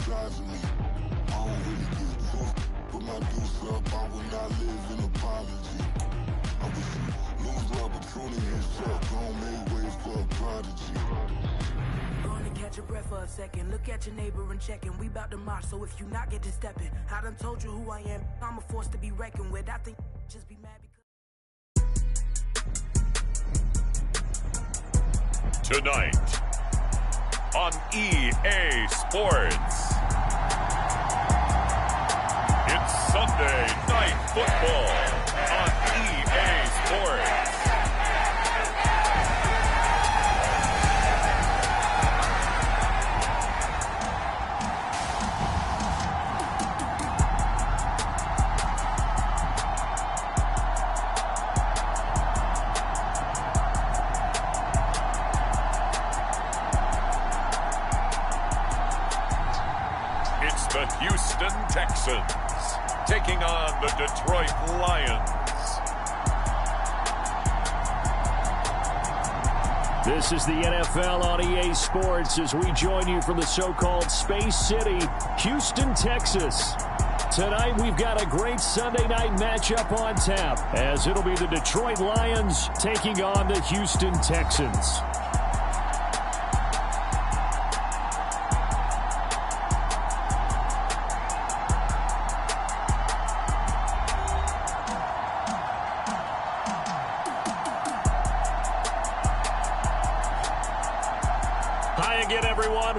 size of me. I don't really get tough. Put my deuce up, I will not live in apology. I wish you lose the opportunity and shut. Don't make way for a prodigy. Gonna catch your breath for a second. Look at your neighbor and check in. We bout to march, so if you not get to stepping, I done told you who I am. I'm a force to be reckoned with. I think just be mad because tonight on EA Sports. It's Sunday Night Football on EA Sports. The Houston Texans taking on the Detroit Lions. This is the NFL on EA Sports as we join you from the so-called Space City, Houston, Texas. Tonight we've got a great Sunday night matchup on tap as it'll be the Detroit Lions taking on the Houston Texans.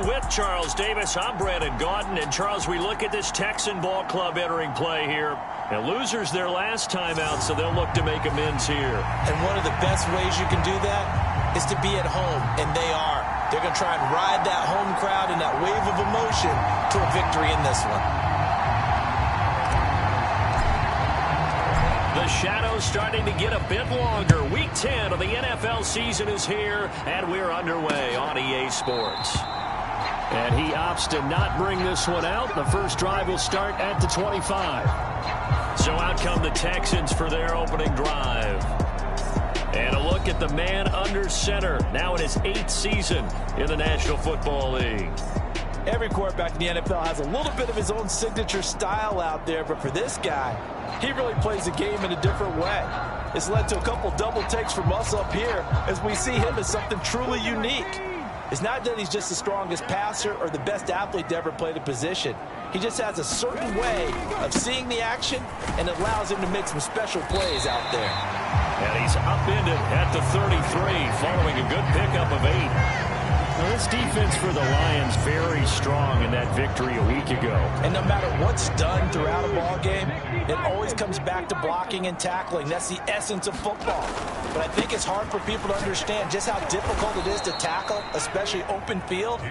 With Charles Davis, I'm Brandon Gaudin. And Charles, we look at this Texan ball club entering play here. And losers their last time out, so they'll look to make amends here. And one of the best ways you can do that is to be at home, and they are. They're going to try and ride that home crowd and that wave of emotion to a victory in this one. The shadow's starting to get a bit longer. Week 10 of the NFL season is here, and we're underway on EA Sports. And he opts to not bring this one out. The first drive will start at the 25. So out come the Texans for their opening drive. And a look at the man under center, now in his 8th season in the National Football League. Every quarterback in the NFL has a little bit of his own signature style out there, but for this guy, he really plays the game in a different way. It's led to a couple double takes from us up here as we see him as something truly unique. It's not that he's just the strongest passer or the best athlete to ever play the position. He just has a certain way of seeing the action, and it allows him to make some special plays out there. And he's upended at the 33 following a good pickup of 8. Now, this defense for the Lions very strong in that victory a week ago. And no matter what's done throughout a ball game, it always comes back to blocking and tackling. That's the essence of football. But I think it's hard for people to understand just how difficult it is to tackle, especially open field.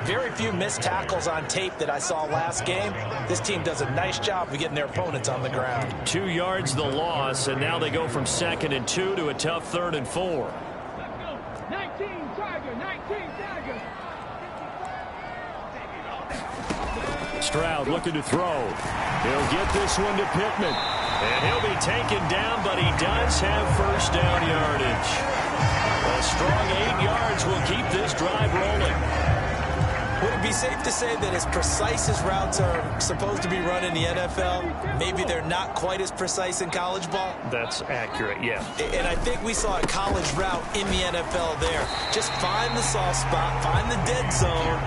Very few missed tackles on tape that I saw last game. This team does a nice job of getting their opponents on the ground. 2 yards the loss, and now they go from 2nd and 2 to a tough 3rd and 4. 19 Tiger, 19 Tiger. Stroud looking to throw. He'll get this one to Pittman. And he'll be taken down, but he does have first down yardage. A strong 8 yards will keep this drive rolling. Would it be safe to say that as precise as routes are supposed to be run in the NFL, maybe they're not quite as precise in college ball? That's accurate, yeah. And I think we saw a college route in the NFL there. Just find the soft spot, find the dead zone,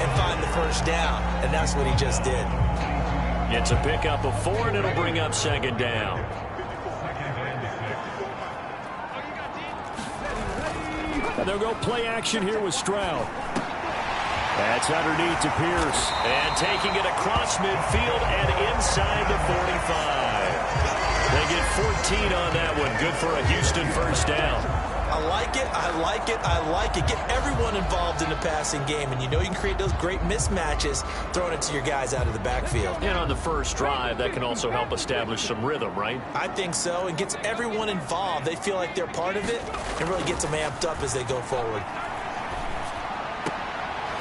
and find the first down. And that's what he just did. It's a pickup of 4, and it'll bring up 2nd down. And they'll go play action here with Stroud. That's underneath to Pierce. And taking it across midfield and inside the 45. They get 14 on that one. Good for a Houston first down. I like it, I like it, I like it. Get everyone involved in the passing game, and you know you can create those great mismatches throwing it to your guys out of the backfield. And on the first drive, that can also help establish some rhythm, right? I think so. It gets everyone involved. They feel like they're part of it, and really gets them amped up as they go forward.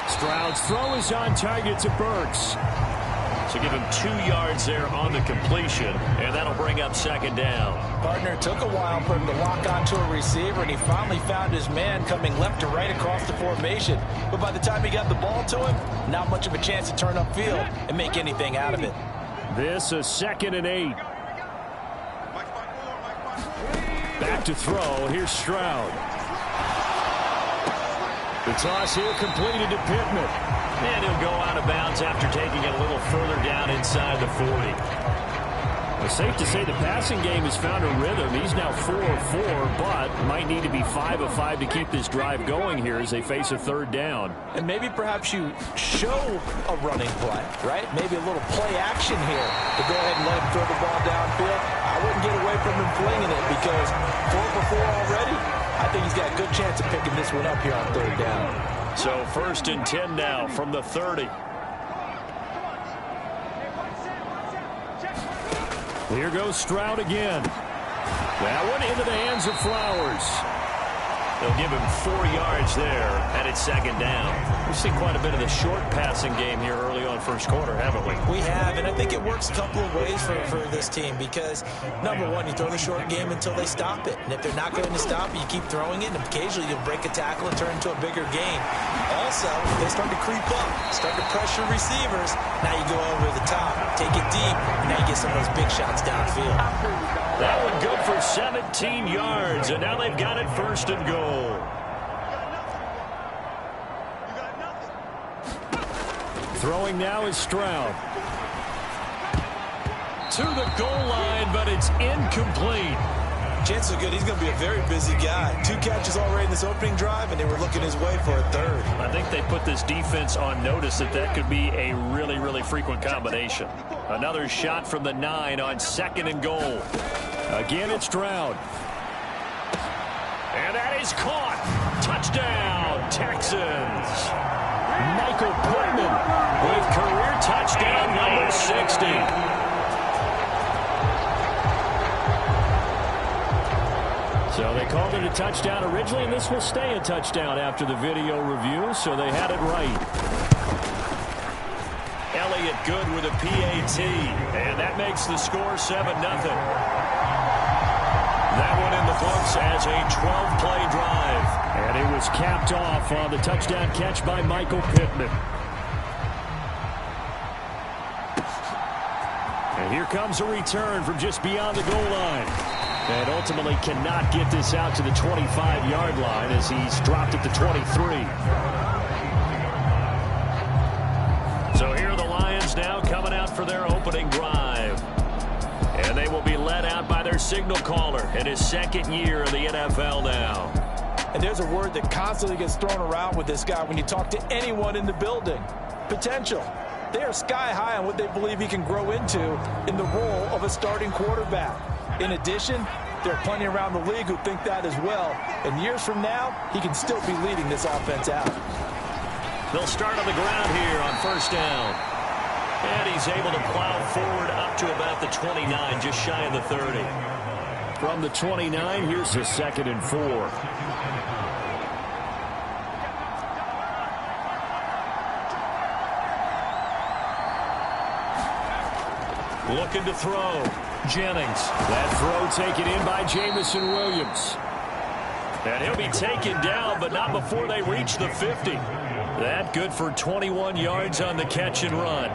Stroud's throw is on target to Burks. So give him 2 yards there on the completion, and that'll bring up second down. Partner took a while for him to lock onto a receiver, and he finally found his man coming left to right across the formation. But by the time he got the ball to him, not much of a chance to turn upfield and make anything out of it. This is 2nd and 8. Back to throw. Here's Stroud. The toss here completed to Pittman. And he'll go out of bounds after taking it a little further down inside the 40. It's safe to say the passing game has found a rhythm. He's now 4 of 4, but might need to be 5 of 5 to keep this drive going here as they face a 3rd down. And maybe perhaps you show a running play, right? Maybe a little play action here to go ahead and let him throw the ball downfield. I wouldn't get away from him flinging it because 4 for 4 already. I think he's got a good chance of picking this one up here on 3rd down. So 1st and 10 now from the 30. Here goes Stroud again. That one into the hands of Flowers. They'll give him 4 yards there, and it's 2nd down. We've seen quite a bit of the short passing game here early on first quarter, haven't we? We have, and I think it works a couple of ways for this team because, number one, you throw the short game until they stop it. And if they're not going to stop it, you keep throwing it, and occasionally you'll break a tackle and turn into a bigger gain. Also, they start to creep up, start to pressure receivers. Now you go over the top, take it deep, and now you get some of those big shots downfield. That one good for 17 yards, and now they've got it 1st and goal. Throwing now is Stroud. To the goal line, but it's incomplete. Chances are good he's going to be a very busy guy. 2 catches already in this opening drive, and they were looking his way for a 3rd. I think they put this defense on notice that could be a really, really frequent combination. Another shot from the 9 on 2nd and goal. Again, it's Stroud. And that is caught. Touchdown, Texans. Michael Pittman with career touchdown number 60. So they called it a touchdown originally, and this will stay a touchdown after the video review, so they had it right. Elliott good with a PAT, and that makes the score 7-0. That one in the books as a 12-play drive. And it was capped off on the touchdown catch by Michael Pittman. And here comes a return from just beyond the goal line. And ultimately cannot get this out to the 25-yard line as he's dropped at the 23. So here are the Lions now coming out for their opening drive. And they will be led out by their signal caller in his 2nd year in the NFL now. And there's a word that constantly gets thrown around with this guy when you talk to anyone in the building. Potential. They are sky high on what they believe he can grow into in the role of a starting quarterback. In addition, there are plenty around the league who think that as well. And years from now, he can still be leading this offense out. They'll start on the ground here on 1st down. And he's able to plow forward up to about the 29, just shy of the 30. From the 29, here's the 2nd and 4. Looking to throw. Jennings. That throw taken in by Jamison Williams. And he'll be taken down, but not before they reach the 50. That good for 21 yards on the catch and run.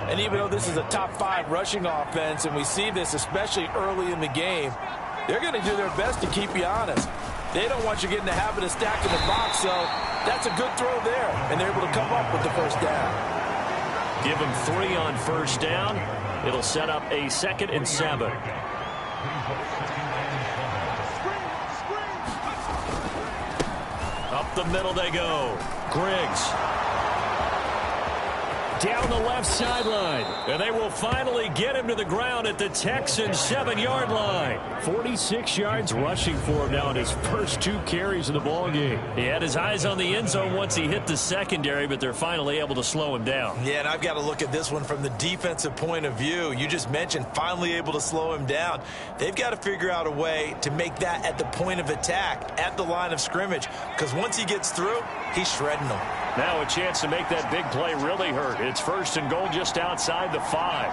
And even though this is a top 5 rushing offense, and we see this especially early in the game, they're going to do their best to keep you honest. They don't want you getting the habit of stacking the box, so that's a good throw there, and they're able to come up with the 1st down. Give them 3 on 1st down. It'll set up a 2nd and 7. Up the middle they go. Griggs. Down the left sideline. And they will finally get him to the ground at the Texans' 7-yard line. 46 yards rushing for him now in his first 2 carries of the ballgame. He had his eyes on the end zone once he hit the secondary, but they're finally able to slow him down. Yeah, and I've got to look at this one from the defensive point of view. You just mentioned finally able to slow him down. They've got to figure out a way to make that at the point of attack, at the line of scrimmage, because once he gets through, he's shredding them. Now a chance to make that big play really hurt. It's first and goal just outside the 5.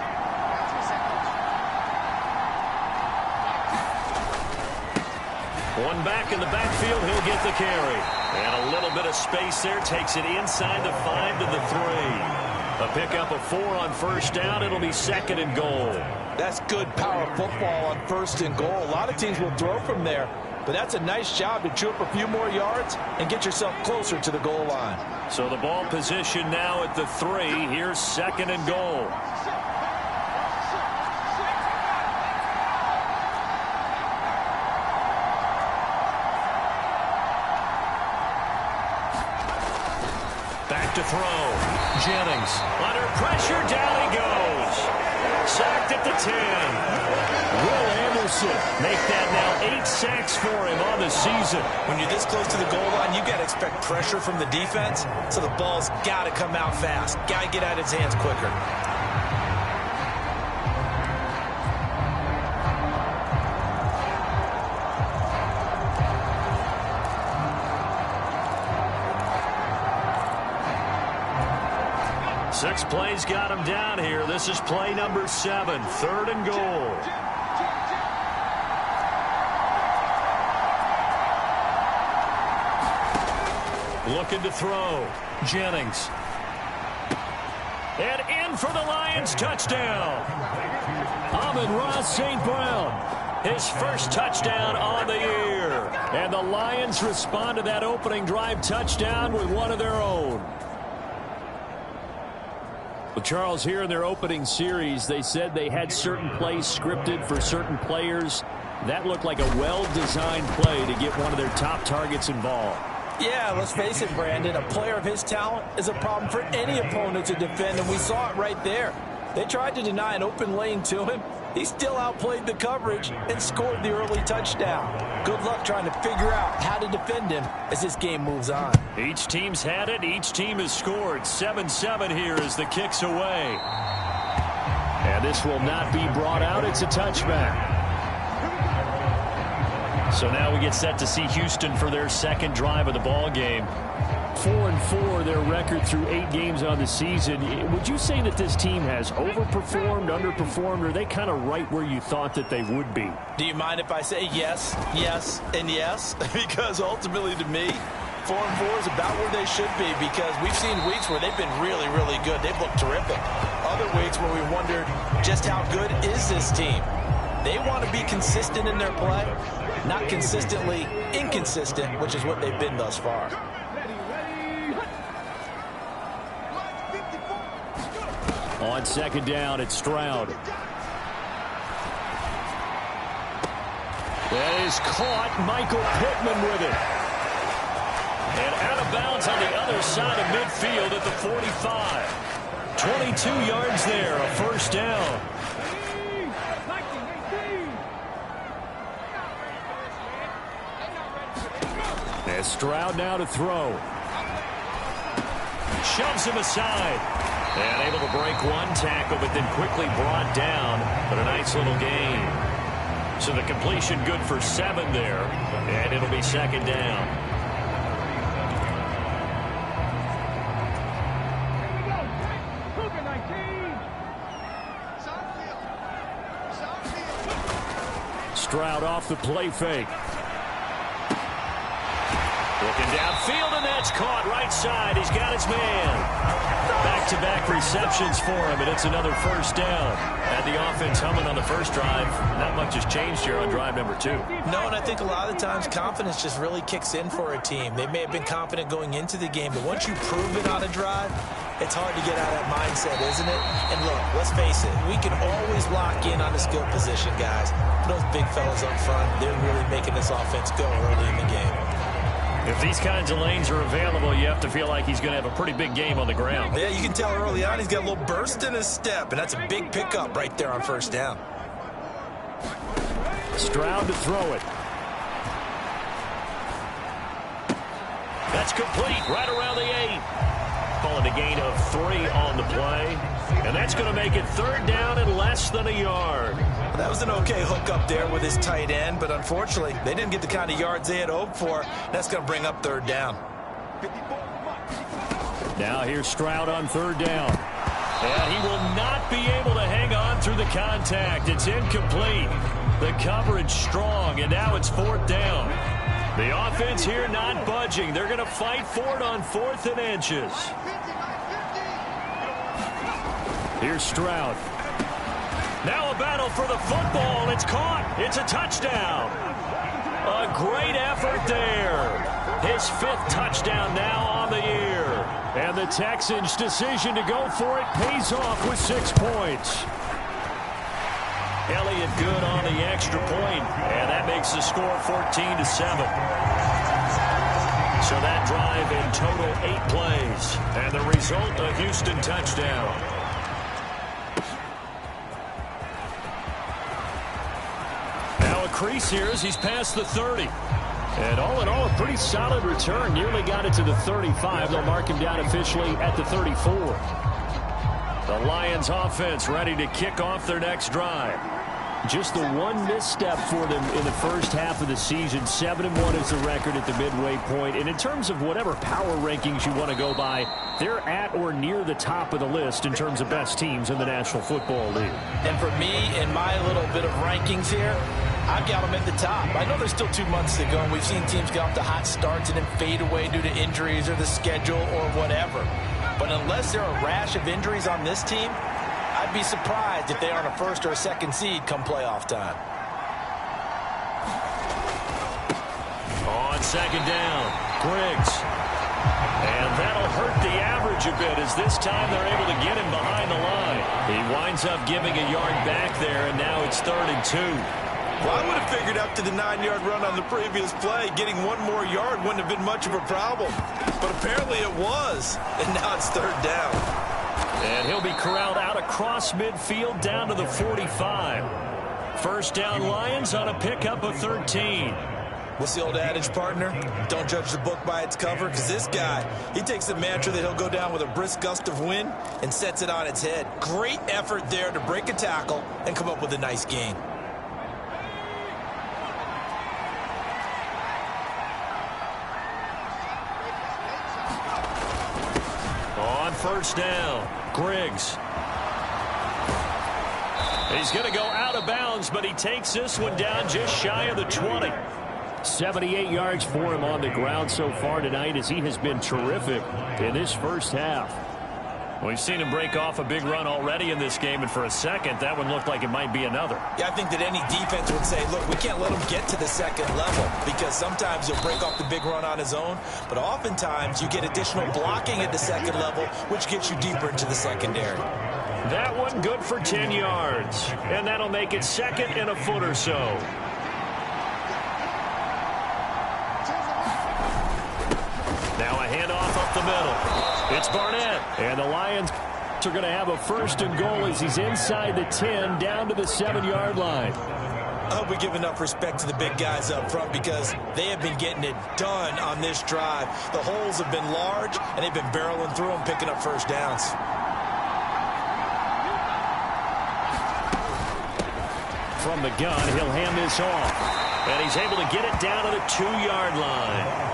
One back in the backfield. He'll get the carry. And a little bit of space there. Takes it inside the 5 to the 3. A pickup of 4 on first down. It'll be second and goal. That's good power football on first and goal. A lot of teams will throw from there, but that's a nice job to chew up a few more yards and get yourself closer to the goal line. So the ball position now at the 3. Here's second and goal. Back to throw. Jennings under pressure. Down he goes. Sacked at the 10. Will Anderson make that now 8 sacks for him on the season. When you're this close to the goal line, you got to expect pressure from the defense, so the ball's got to come out fast. Got to get out of his hands quicker. Six plays got him down here. This is play number 7. Third and goal. Looking to throw. Jennings. And in for the Lions. Touchdown. Amon-Ra St. Brown. His first touchdown on the year. And the Lions respond to that opening drive touchdown with one of their own. Well, Charles, here in their opening series, they said they had certain plays scripted for certain players. That looked like a well-designed play to get one of their top targets involved. Yeah, let's face it, Brandon. A player of his talent is a problem for any opponent to defend, and we saw it right there. They tried to deny an open lane to him. He still outplayed the coverage and scored the early touchdown. Good luck trying to figure out how to defend him as this game moves on. Each team's had it. Each team has scored. 7-7 here as the kick's away. And this will not be brought out. It's a touchback. So now we get set to see Houston for their second drive of the ball game. 4-4, their record through 8 games on the season. Would you say that this team has overperformed, underperformed, or are they kind of right where you thought that they would be? Do you mind if I say yes, yes, and yes? Because ultimately to me, 4-4 is about where they should be, because we've seen weeks where they've been really, really good. They've looked terrific. Other weeks where we wondered just how good is this team. They want to be consistent in their play, not consistently inconsistent, which is what they've been thus far. On second down, it's Stroud. That is caught. Michael Pittman with it. And out of bounds on the other side of midfield at the 45. 22 yards there, a first down. And Stroud now to throw. Shoves him aside. And able to break one tackle, but then quickly brought down. But a nice little gain. So the completion good for 7 there. And it'll be second down. Stroud off the play fake. Looking downfield, and that's caught right side. He's got his man. Back-to-back receptions for him, and it's another first down. Had the offense humming on the first drive. Not much has changed here on drive number 2. No, and I think a lot of times confidence just really kicks in for a team. They may have been confident going into the game, but once you prove it on a drive, it's hard to get out of that mindset, isn't it? And look, let's face it, we can always lock in on the skill position, guys. Those big fellas up front, they're really making this offense go early in the game. If these kinds of lanes are available, you have to feel like he's going to have a pretty big game on the ground. Yeah, you can tell early on he's got a little burst in his step, and that's a big pickup right there on first down. Stroud to throw it. That's complete right around the 8. Calling a gain of 3 on the play. And that's going to make it third down and less than a yard. That was an okay hook up there with his tight end, but unfortunately, they didn't get the kind of yards they had hoped for. That's going to bring up third down. Now here's Stroud on third down. And he will not be able to hang on through the contact. It's incomplete. The coverage strong, and now it's 4th down. The offense here not budging. They're going to fight for it on 4th and inches. Here's Stroud. Now a battle for the football. It's caught. It's a touchdown. A great effort there. His 5th touchdown now on the year. And the Texans' decision to go for it pays off with 6 points. Elliott good on the extra point, and that makes the score 14-7. So that drive in total 8 plays, and the result a Houston touchdown. Now a crease here as he's past the 30. And all in all, a pretty solid return. Nearly got it to the 35. They'll mark him down officially at the 34. The Lions offense ready to kick off their next drive. Just the one misstep for them in the first half of the season. 7-1 is the record at the midway point. And in terms of whatever power rankings you want to go by, they're at or near the top of the list in terms of best teams in the National Football League. And for me, in my little bit of rankings here, I've got them at the top. I know there's still 2 months to go, and we've seen teams get off to hot starts and then fade away due to injuries or the schedule or whatever. But unless there are a rash of injuries on this team, I'd be surprised if they aren't a 1st or a 2nd seed come playoff time. On 2nd down, Griggs. And that'll hurt the average a bit as this time they're able to get him behind the line. He winds up giving a yard back there, and now it's 3rd and 2. Well, I would have figured after the 9-yard run on the previous play, getting 1 more yard wouldn't have been much of a problem. But apparently it was, and now it's 3rd down. And he'll be corralled out across midfield down to the 45. 1st down Lions on a pickup of 13. What's the old adage, partner? Don't judge the book by its cover, because this guy, he takes the mantra that he'll go down with a brisk gust of wind and sets it on its head. Great effort there to break a tackle and come up with a nice gain. On 1st down, Griggs. He's going to go out of bounds, but he takes this one down just shy of the 20. 78 yards for him on the ground so far tonight as he has been terrific in this first half. We've seen him break off a big run already in this game, and for a second, that one looked like it might be another. Yeah, I think that any defense would say, look, we can't let him get to the 2nd level, because sometimes he'll break off the big run on his own, but oftentimes you get additional blocking at the 2nd level, which gets you deeper into the secondary. That one good for 10 yards, and that'll make it 2nd and a foot or so. Now a handoff up the middle. It's Barnett, and the Lions are going to have a 1st and goal as he's inside the 10 down to the 7-yard line. I hope we give enough respect to the big guys up front because they have been getting it done on this drive. The holes have been large, and they've been barreling through them, picking up 1st downs. From the gun, he'll hand this off, and he's able to get it down to the 2-yard line.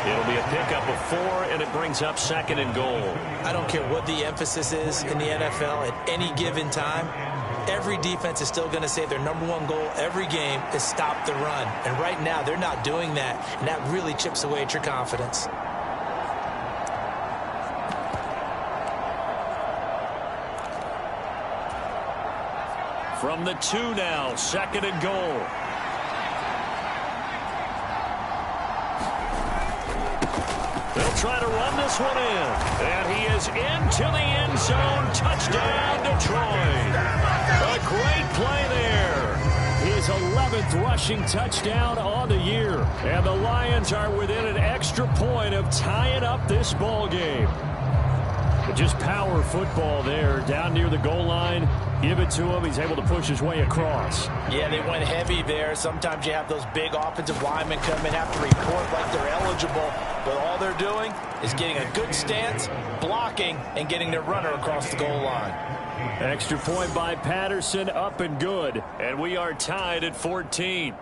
It'll be a pickup of 4, and it brings up 2nd and goal. I don't care what the emphasis is in the NFL at any given time. Every defense is still going to say their #1 goal every game is stop the run. And right now, they're not doing that, and that really chips away at your confidence. From the 2 now, 2nd and goal. They'll try to run this one in. And he is into the end zone. Touchdown, Detroit. A great play there. His 11th rushing touchdown on the year. And the Lions are within an extra point of tying up this ball game. But just power football there down near the goal line. Give it to him. He's able to push his way across. Yeah, they went heavy there. Sometimes you have those big offensive linemen come and have to report like they're eligible. But all they're doing is getting a good stance, blocking, and getting their runner across the goal line. Extra point by Patterson, up and good. And we are tied at 14.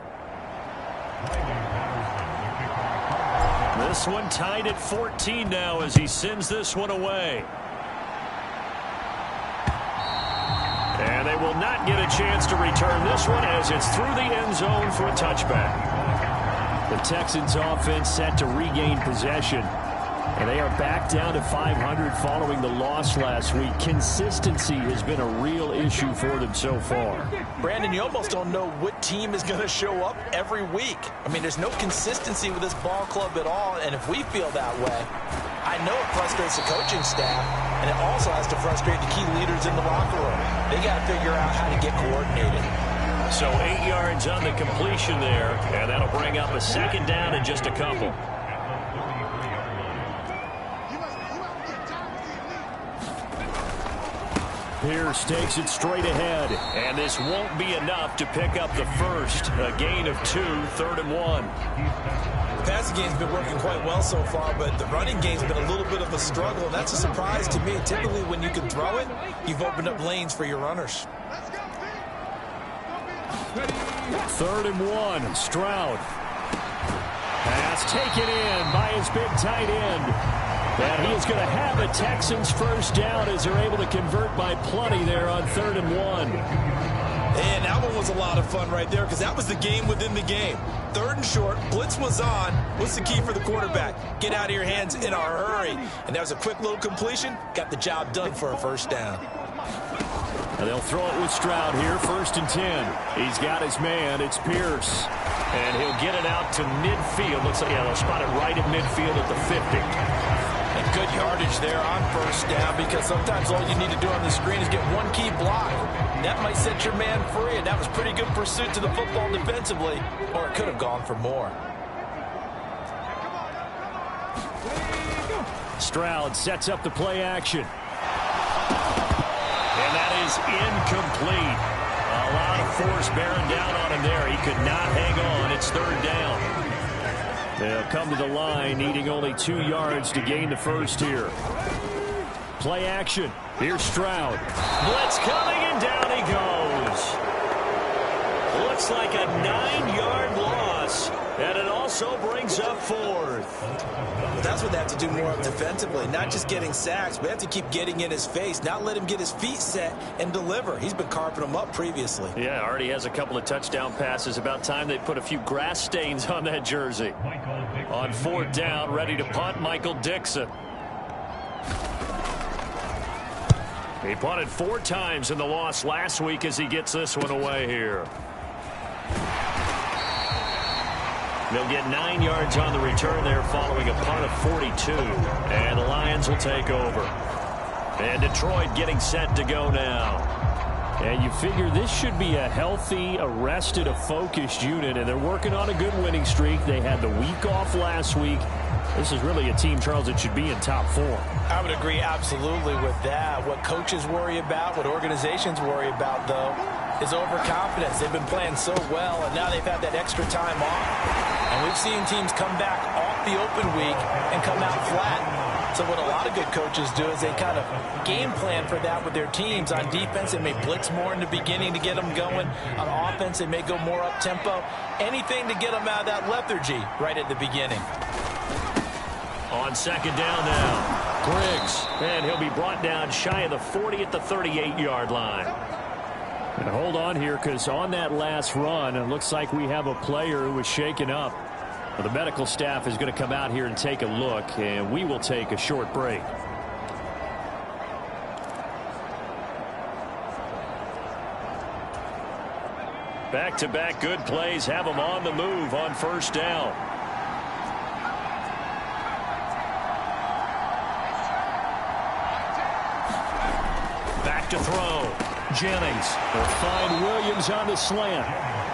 This one tied at 14 now as he sends this one away. And they will not get a chance to return this one as it's through the end zone for a touchback. The Texans offense set to regain possession. And they are back down to 500 following the loss last week. Consistency has been a real issue for them so far. Brandon, you almost don't know what team is going to show up every week. I mean, there's no consistency with this ball club at all. And if we feel that way, I know it frustrates the coaching staff, and it also has to frustrate the key leaders in the locker room. They got to figure out how to get coordinated. So 8 yards on the completion there, and that'll bring up a second down in just a couple. Pierce takes it straight ahead, and this won't be enough to pick up the first. A gain of 2, 3rd and 1. The passing game's been working quite well so far, but the running game's been a little bit of a struggle, and that's a surprise to me. Typically, when you can throw it, you've opened up lanes for your runners. 3rd and 1, Stroud. Pass taken in by his big tight end. And he is going to have a Texans first down as they're able to convert by plenty there on 3rd and 1. And that one was a lot of fun right there because that was the game within the game. 3rd and short, blitz was on. What's the key for the quarterback? Get out of your hands in a hurry. And that was a quick little completion. Got the job done for a first down. And they'll throw it with Stroud here, 1st and 10. He's got his man. It's Pierce. And he'll get it out to midfield. Looks like, yeah, they'll spot it right at midfield at the 50. And good yardage there on first down because sometimes all you need to do on the screen is get one key block. That might set your man free, and that was pretty good pursuit to the football defensively, or it could have gone for more. Stroud sets up the play action. And that is incomplete. A lot of force bearing down on him there. He could not hang on. It's 3rd down. They'll come to the line, needing only 2 yards to gain the first here. Play action. Here's Stroud. Blitz coming, and down he goes. Looks like a 9-yard loss, and it also brings up 4th. Well, that's what they have to do more of defensively, not just getting sacks, but they have to keep getting in his face, not let him get his feet set and deliver. He's been carving them up previously. Yeah, already has a couple of touchdown passes. About time they put a few grass stains on that jersey. On 4th down, ready to punt, Michael Dixon. He punted 4 times in the loss last week as he gets this one away here. They'll get 9 yards on the return there following a punt of 42. And the Lions will take over. And Detroit getting set to go now. And you figure this should be a healthy, a focused unit. And they're working on a good winning streak. They had the week off last week. This is really a team, Charles, that should be in top 4. I would agree absolutely with that. What coaches worry about, what organizations worry about, though, is overconfidence. They've been playing so well, and now they've had that extra time off. And we've seen teams come back off the open week and come out flat. So what a lot of good coaches do is they kind of game plan for that with their teams. On defense, they may blitz more in the beginning to get them going. On offense, they may go more up-tempo. Anything to get them out of that lethargy right at the beginning. On 2nd down now, Griggs. And he'll be brought down shy of the 40 at the 38-yard line. And hold on here, because on that last run, it looks like we have a player who was shaken up. Well, the medical staff is going to come out here and take a look, and we will take a short break. Back-to-back good plays have them on the move on 1st down. Back to throw. Jennings will find Williams on the slant.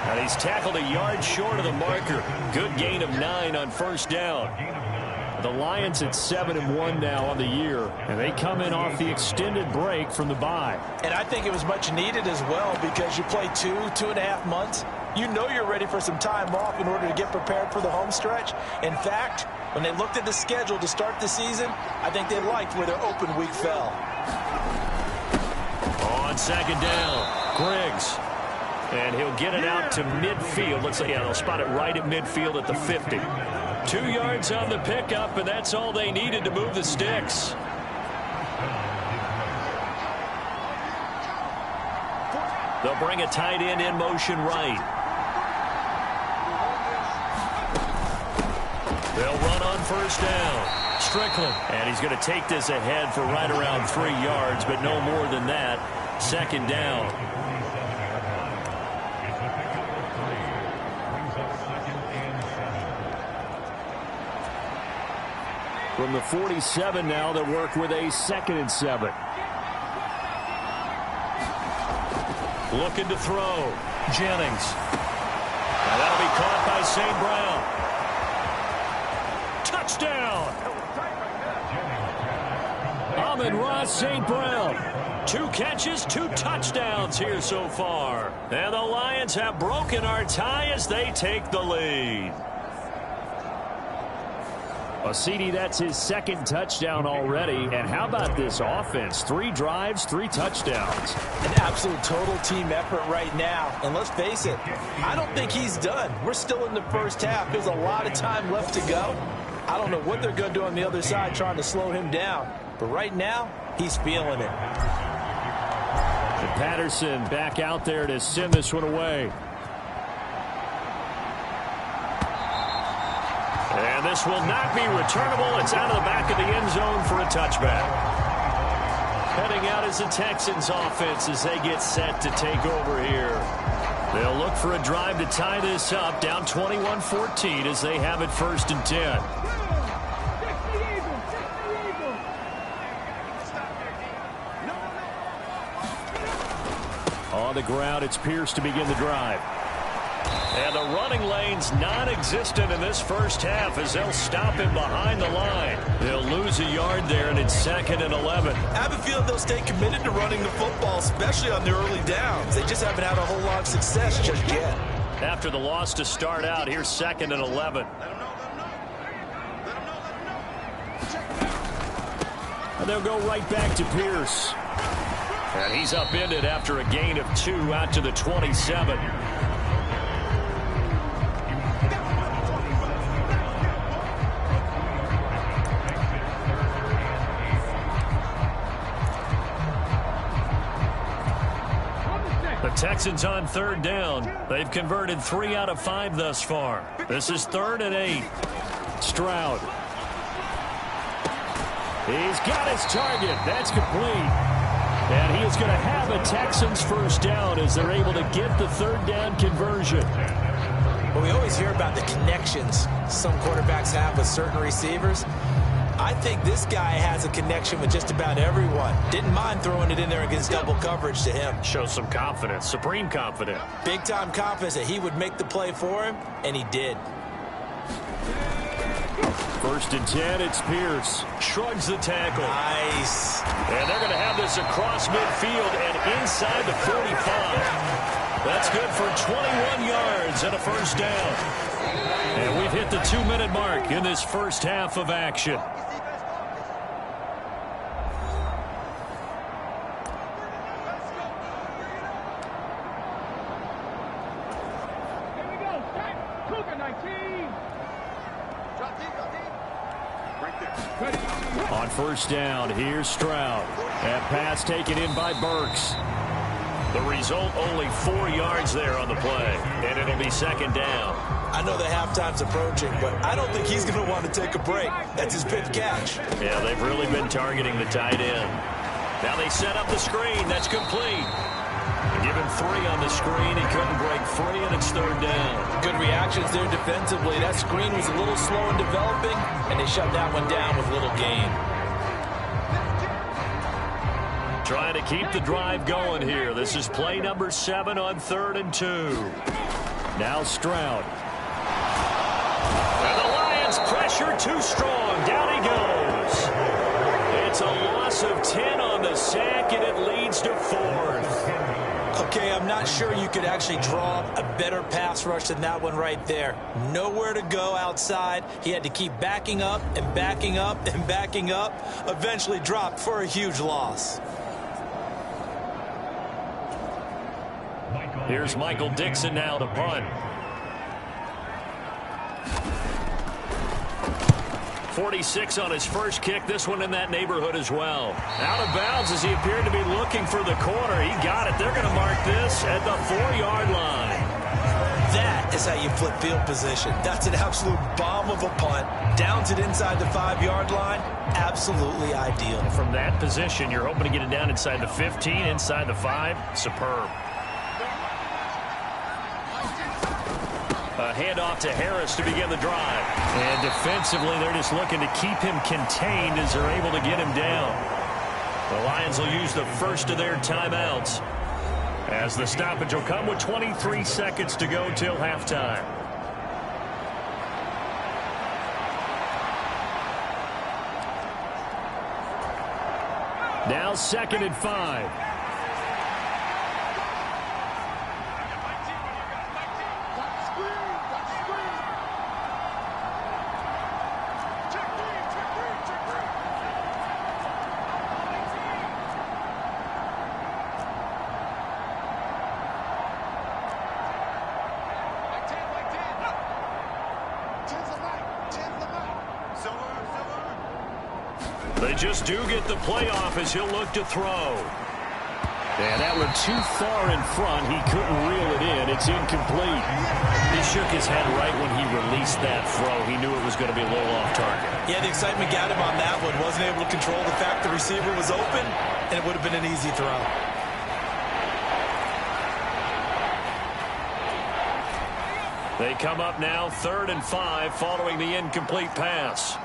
And he's tackled a yard short of the marker. Good gain of 9 on 1st down. The Lions at 7-1 now on the year. And they come in off the extended break from the bye. And I think it was much needed as well because you play 2.5 months. You know you're ready for some time off in order to get prepared for the home stretch. In fact, when they looked at the schedule to start the season, I think they liked where their open week fell. On 2nd down, Griggs. And he'll get it out to midfield. Looks like, yeah, they'll spot it right at midfield at the 50. 2 yards on the pickup, and that's all they needed to move the sticks. They'll bring a tight end in motion right. They'll run on first down. Strickland. And he's going to take this ahead for right around 3 yards, but no more than that. Second down. From the 47 now, they'll work with a 2nd and 7. Looking to throw. Jennings. And that'll be caught by St. Brown. Touchdown. Amon-Ra St. Brown. 2 catches, 2 touchdowns here so far. And the Lions have broken our tie as they take the lead. Well, CD, that's his 2nd touchdown already. And how about this offense? 3 drives, 3 touchdowns. An absolute total team effort right now. And let's face it, I don't think he's done. We're still in the first half. There's a lot of time left to go. I don't know what they're going to do on the other side trying to slow him down. But right now, he's feeling it. And Patterson back out there to send this one away. And this will not be returnable. It's out of the back of the end zone for a touchback. Heading out is the Texans offense as they get set to take over here. They'll look for a drive to tie this up, down 21-14 as they have it 1st and 10. On the ground, it's Pierce to begin the drive. And the running lane's non-existent in this first half as they'll stop him behind the line. They'll lose a yard there, and it's 2nd and 11. I have a feeling they'll stay committed to running the football, especially on the early downs. They just haven't had a whole lot of success just yet. After the loss to start out, here's 2nd and 11. And they'll go right back to Pierce. And he's upended after a gain of 2 out to the 27. The Texans on 3rd down. They've converted 3 out of 5 thus far. This is 3rd and 8. Stroud. He's got his target. That's complete. And he is going to have a Texans first down as they're able to get the 3rd down conversion. Well, we always hear about the connections some quarterbacks have with certain receivers. I think this guy has a connection with just about everyone. Didn't mind throwing it in there against double coverage to him. Shows some confidence, supreme confidence. Big-time confidence that he would make the play for him, and he did. 1st and 10, it's Pierce. Shrugs the tackle. Nice. And they're going to have this across midfield and inside the 45. That's good for 21 yards and a first down. And we've hit the 2-minute mark in this first half of action. On first down, here's Stroud. That pass taken in by Burks. The result, only 4 yards there on the play, and it'll be 2nd down. I know the halftime's approaching, but I don't think he's going to want to take a break. That's his pitch catch. Yeah, they've really been targeting the tight end. Now they set up the screen. That's complete. Give him 3 on the screen. He couldn't break free, and it's 3rd down. Good reactions there defensively. That screen was a little slow in developing, and they shut that one down with little gain. Trying to keep the drive going here. This is play number 7 on 3rd and 2. Now Stroud. And the Lions pressure too strong. Down he goes. It's a loss of 10 on the sack, and it leads to 4th. Okay, I'm not sure you could actually draw a better pass rush than that one right there. Nowhere to go outside. He had to keep backing up and backing up and backing up. Eventually dropped for a huge loss. Here's Michael Dixon now to punt. 46 on his first kick. This one in that neighborhood as well. Out of bounds as he appeared to be looking for the corner. He got it. They're going to mark this at the 4-yard line. That is how you flip field position. That's an absolute bomb of a punt. Downs it inside the 5-yard line. Absolutely ideal. From that position, you're hoping to get it down inside the 15, inside the 5. Superb. A handoff to Harris to begin the drive. And defensively, they're just looking to keep him contained as they're able to get him down. The Lions will use the first of their timeouts, as the stoppage will come with 23 seconds to go till halftime. Now 2nd and 5. They just do get the playoff as he'll look to throw. And that one too far in front. He couldn't reel it in. It's incomplete. He shook his head right when he released that throw. He knew it was going to be a little off target. Yeah, the excitement got him on that one. Wasn't able to control the fact the receiver was open, and it would have been an easy throw. They come up now 3rd and 5 following the incomplete pass.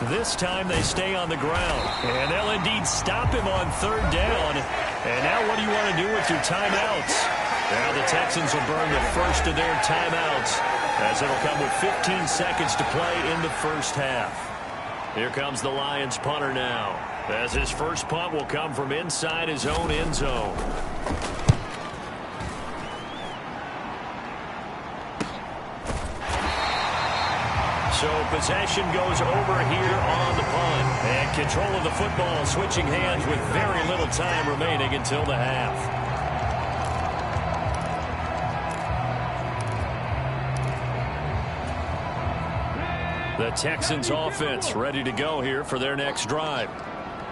This time they stay on the ground. And they'll indeed stop him on 3rd down. And now what do you want to do with your timeouts? Now the Texans will burn the first of their timeouts, as it'll come with 15 seconds to play in the first half. Here comes the Lions punter now, as his first punt will come from inside his own end zone. So possession goes over here on the punt. And control of the football switching hands with very little time remaining until the half. The Texans offense ready to go here for their next drive.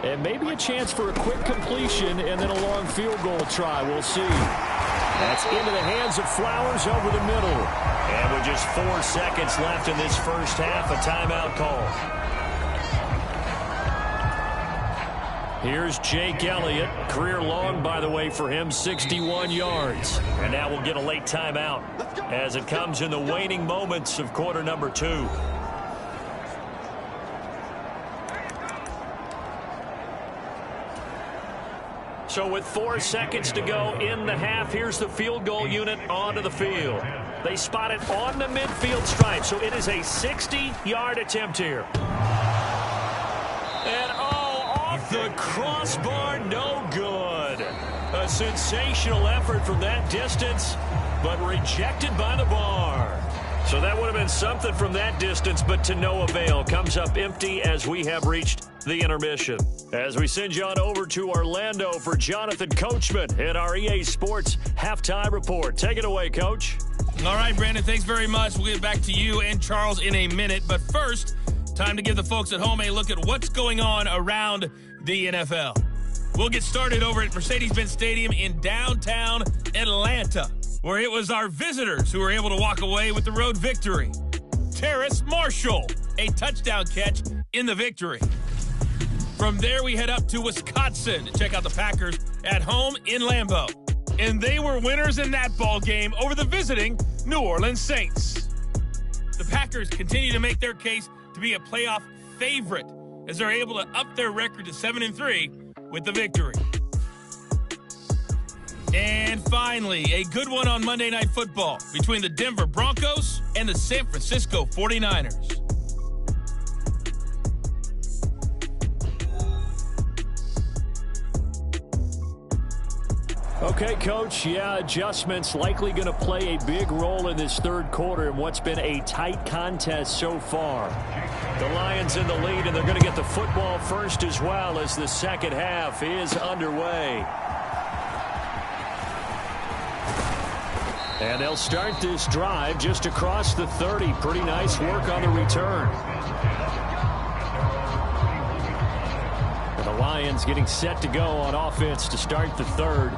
And maybe a chance for a quick completion and then a long field goal try. We'll see. That's into the hands of Flowers over the middle. And with just 4 seconds left in this first half, a timeout call. Here's Jake Elliott. Career long, by the way, for him, 61 yards. And now we'll get a late timeout as it comes in the waning moments of quarter number 2. So with 4 seconds to go in the half, here's the field goal unit onto the field. They spot it on the midfield stripe, so it is a 60-yard attempt here. And off the crossbar, no good. A sensational effort from that distance, but rejected by the bar. So that would have been something from that distance, but to no avail. Comes up empty as we have reached the intermission. As we send you on over to Orlando for Jonathan Coachman at our EA Sports Halftime Report. Take it away, Coach. All right, Brandon, thanks very much. We'll get back to you and Charles in a minute. But first, time to give the folks at home a look at what's going on around the NFL. We'll get started over at Mercedes-Benz Stadium in downtown Atlanta, where it was our visitors who were able to walk away with the road victory. Terrace Marshall, a touchdown catch in the victory. From there, we head up to Wisconsin to check out the Packers at home in Lambeau. And they were winners in that ball game over the visiting New Orleans Saints. The Packers continue to make their case to be a playoff favorite as they're able to up their record to 7-3 with the victory. And finally, a good one on Monday Night Football between the Denver Broncos and the San Francisco 49ers. Okay, Coach, adjustments likely going to play a big role in this third quarter in what's been a tight contest so far. The Lions in the lead, and they're going to get the football first as well as the second half is underway. And they'll start this drive just across the 30. Pretty nice work on the return. And the Lions getting set to go on offense to start the third.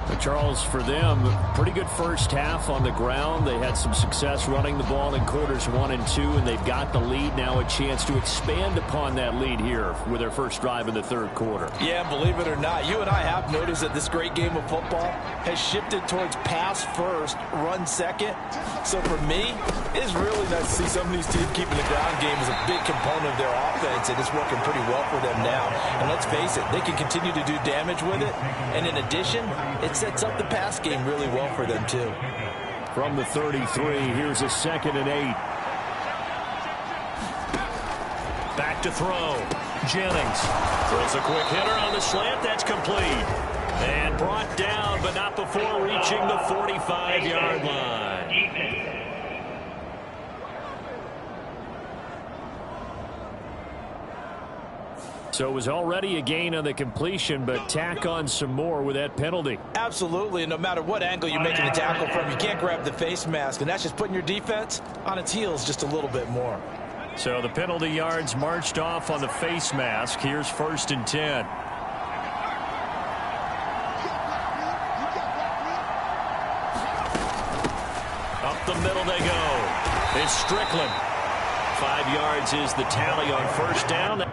But Charles, for them, pretty good first half on the ground. They had some success running the ball in quarters 1 and 2, and they've got the lead. Now a chance to expand upon that lead here with their first drive in the third quarter. Yeah, believe it or not, you and I have noticed that this great game of football has shifted towards pass first, run second. So for me, it's really nice to see some of these teams keeping the ground game as a big component of their offense, and it's working pretty well for them now. And let's face it, they can continue to do damage with it. And in addition, it sets up the pass game really well for them, too. From the 33, here's a 2nd and 8. Back to throw. Jennings throws a quick hitter on the slant. That's complete. And brought down, but not before reaching the 45-yard line. So it was already a gain on the completion, but tack on some more with that penalty. Absolutely, and no matter what angle you're making the tackle from, you can't grab the face mask, and that's just putting your defense on its heels just a little bit more. So the penalty yards marched off on the face mask. Here's 1st and 10. Up the middle they go. It's Strickland. 5 yards is the tally on first down.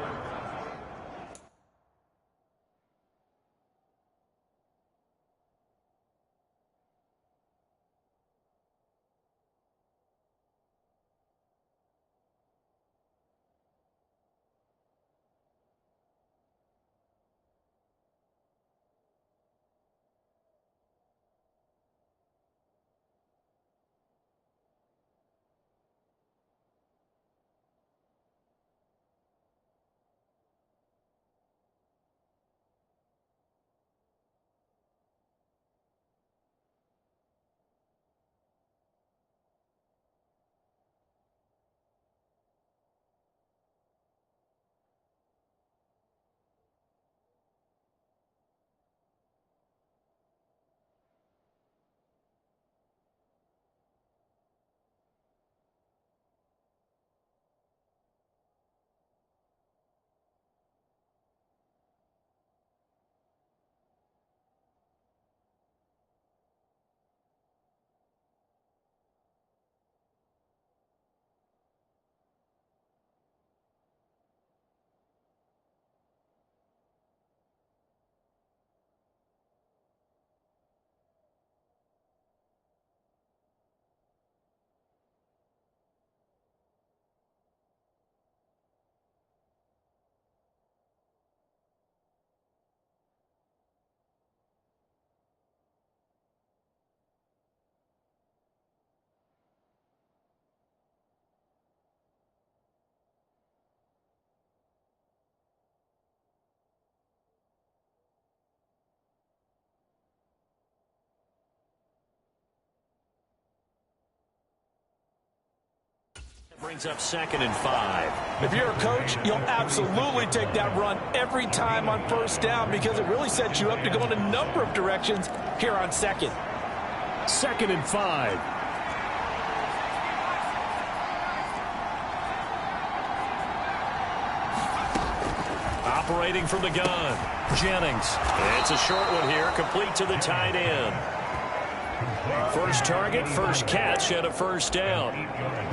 Brings up 2nd and 5. If you're a coach, you'll absolutely take that run every time on first down because it really sets you up to go in a number of directions here on 2nd. 2nd and 5. Operating from the gun. Jennings. It's a short one here, complete to the tight end. First target, first catch, and a first down.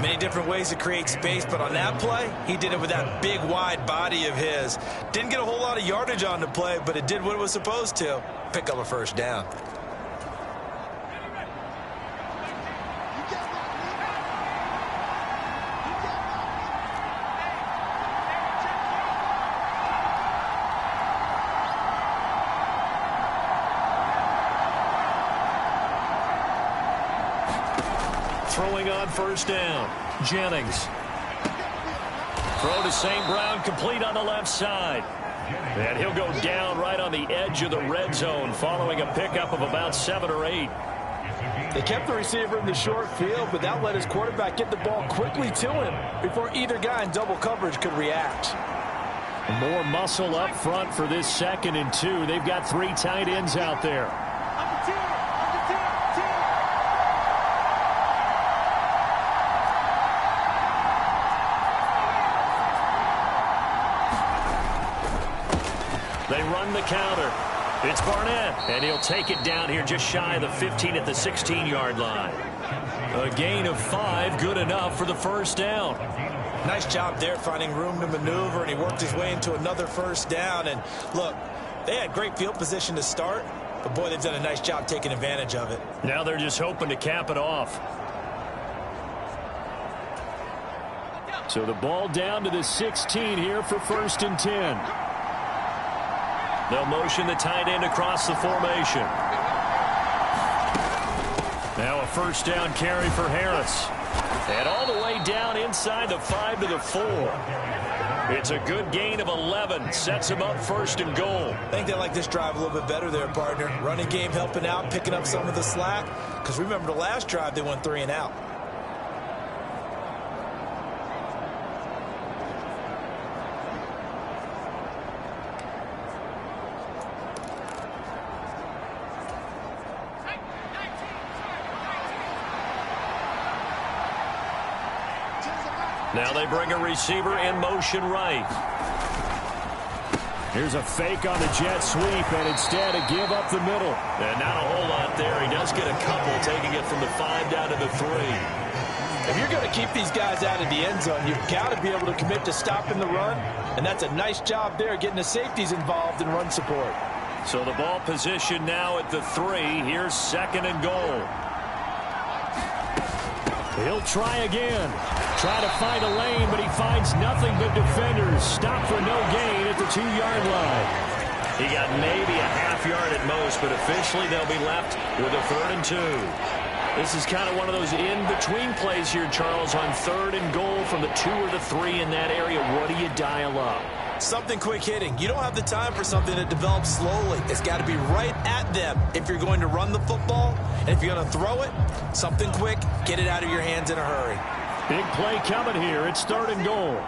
Many different ways to create space, but on that play, he did it with that big, wide body of his. Didn't get a whole lot of yardage on the play, but it did what it was supposed to. Pick up a first down. Throwing on first down. Jennings. Throw to St. Brown, complete on the left side. And he'll go down right on the edge of the red zone following a pickup of about 7 or 8. They kept the receiver in the short field, but that let his quarterback get the ball quickly to him before either guy in double coverage could react. More muscle up front for this 2nd and 2. They've got 3 tight ends out there. defend the counter. It's Barnett, and he'll take it down here just shy of the 15 at the 16-yard line. A gain of 5, good enough for the first down. Nice job there finding room to maneuver, and he worked his way into another first down. And look, they had great field position to start, but boy, they've done a nice job taking advantage of it. Now they're just hoping to cap it off. So the ball down to the 16 here for 1st and 10. They'll motion the tight end across the formation. Now a first down carry for Harris. And all the way down inside the 5 to the 4. It's a good gain of 11. Sets him up 1st and goal. I think they like this drive a little bit better there, partner. Running game helping out, picking up some of the slack. Because remember the last drive, they went 3 and out. Now they bring a receiver in motion right. Here's a fake on the jet sweep, and instead a give up the middle. And not a whole lot there. He does get a couple, taking it from the 5 down to the 3. If you're going to keep these guys out of the end zone, you've got to be able to commit to stopping the run. And that's a nice job there, getting the safeties involved in run support. So the ball position now at the 3. Here's 2nd and goal. He'll try again. Try to find a lane, but he finds nothing but defenders. Stop for no gain at the 2-yard line. He got maybe a half yard at most, but officially they'll be left with a 3rd and 2. This is kind of one of those in-between plays here, Charles, on 3rd and goal from the 2 or the 3 in that area. What do you dial up? Something quick hitting. You don't have the time for something that develops slowly. It's got to be right at them if you're going to run the football. And if you're going to throw it, something quick, get it out of your hands in a hurry. Big play coming here. It's 3rd and goal.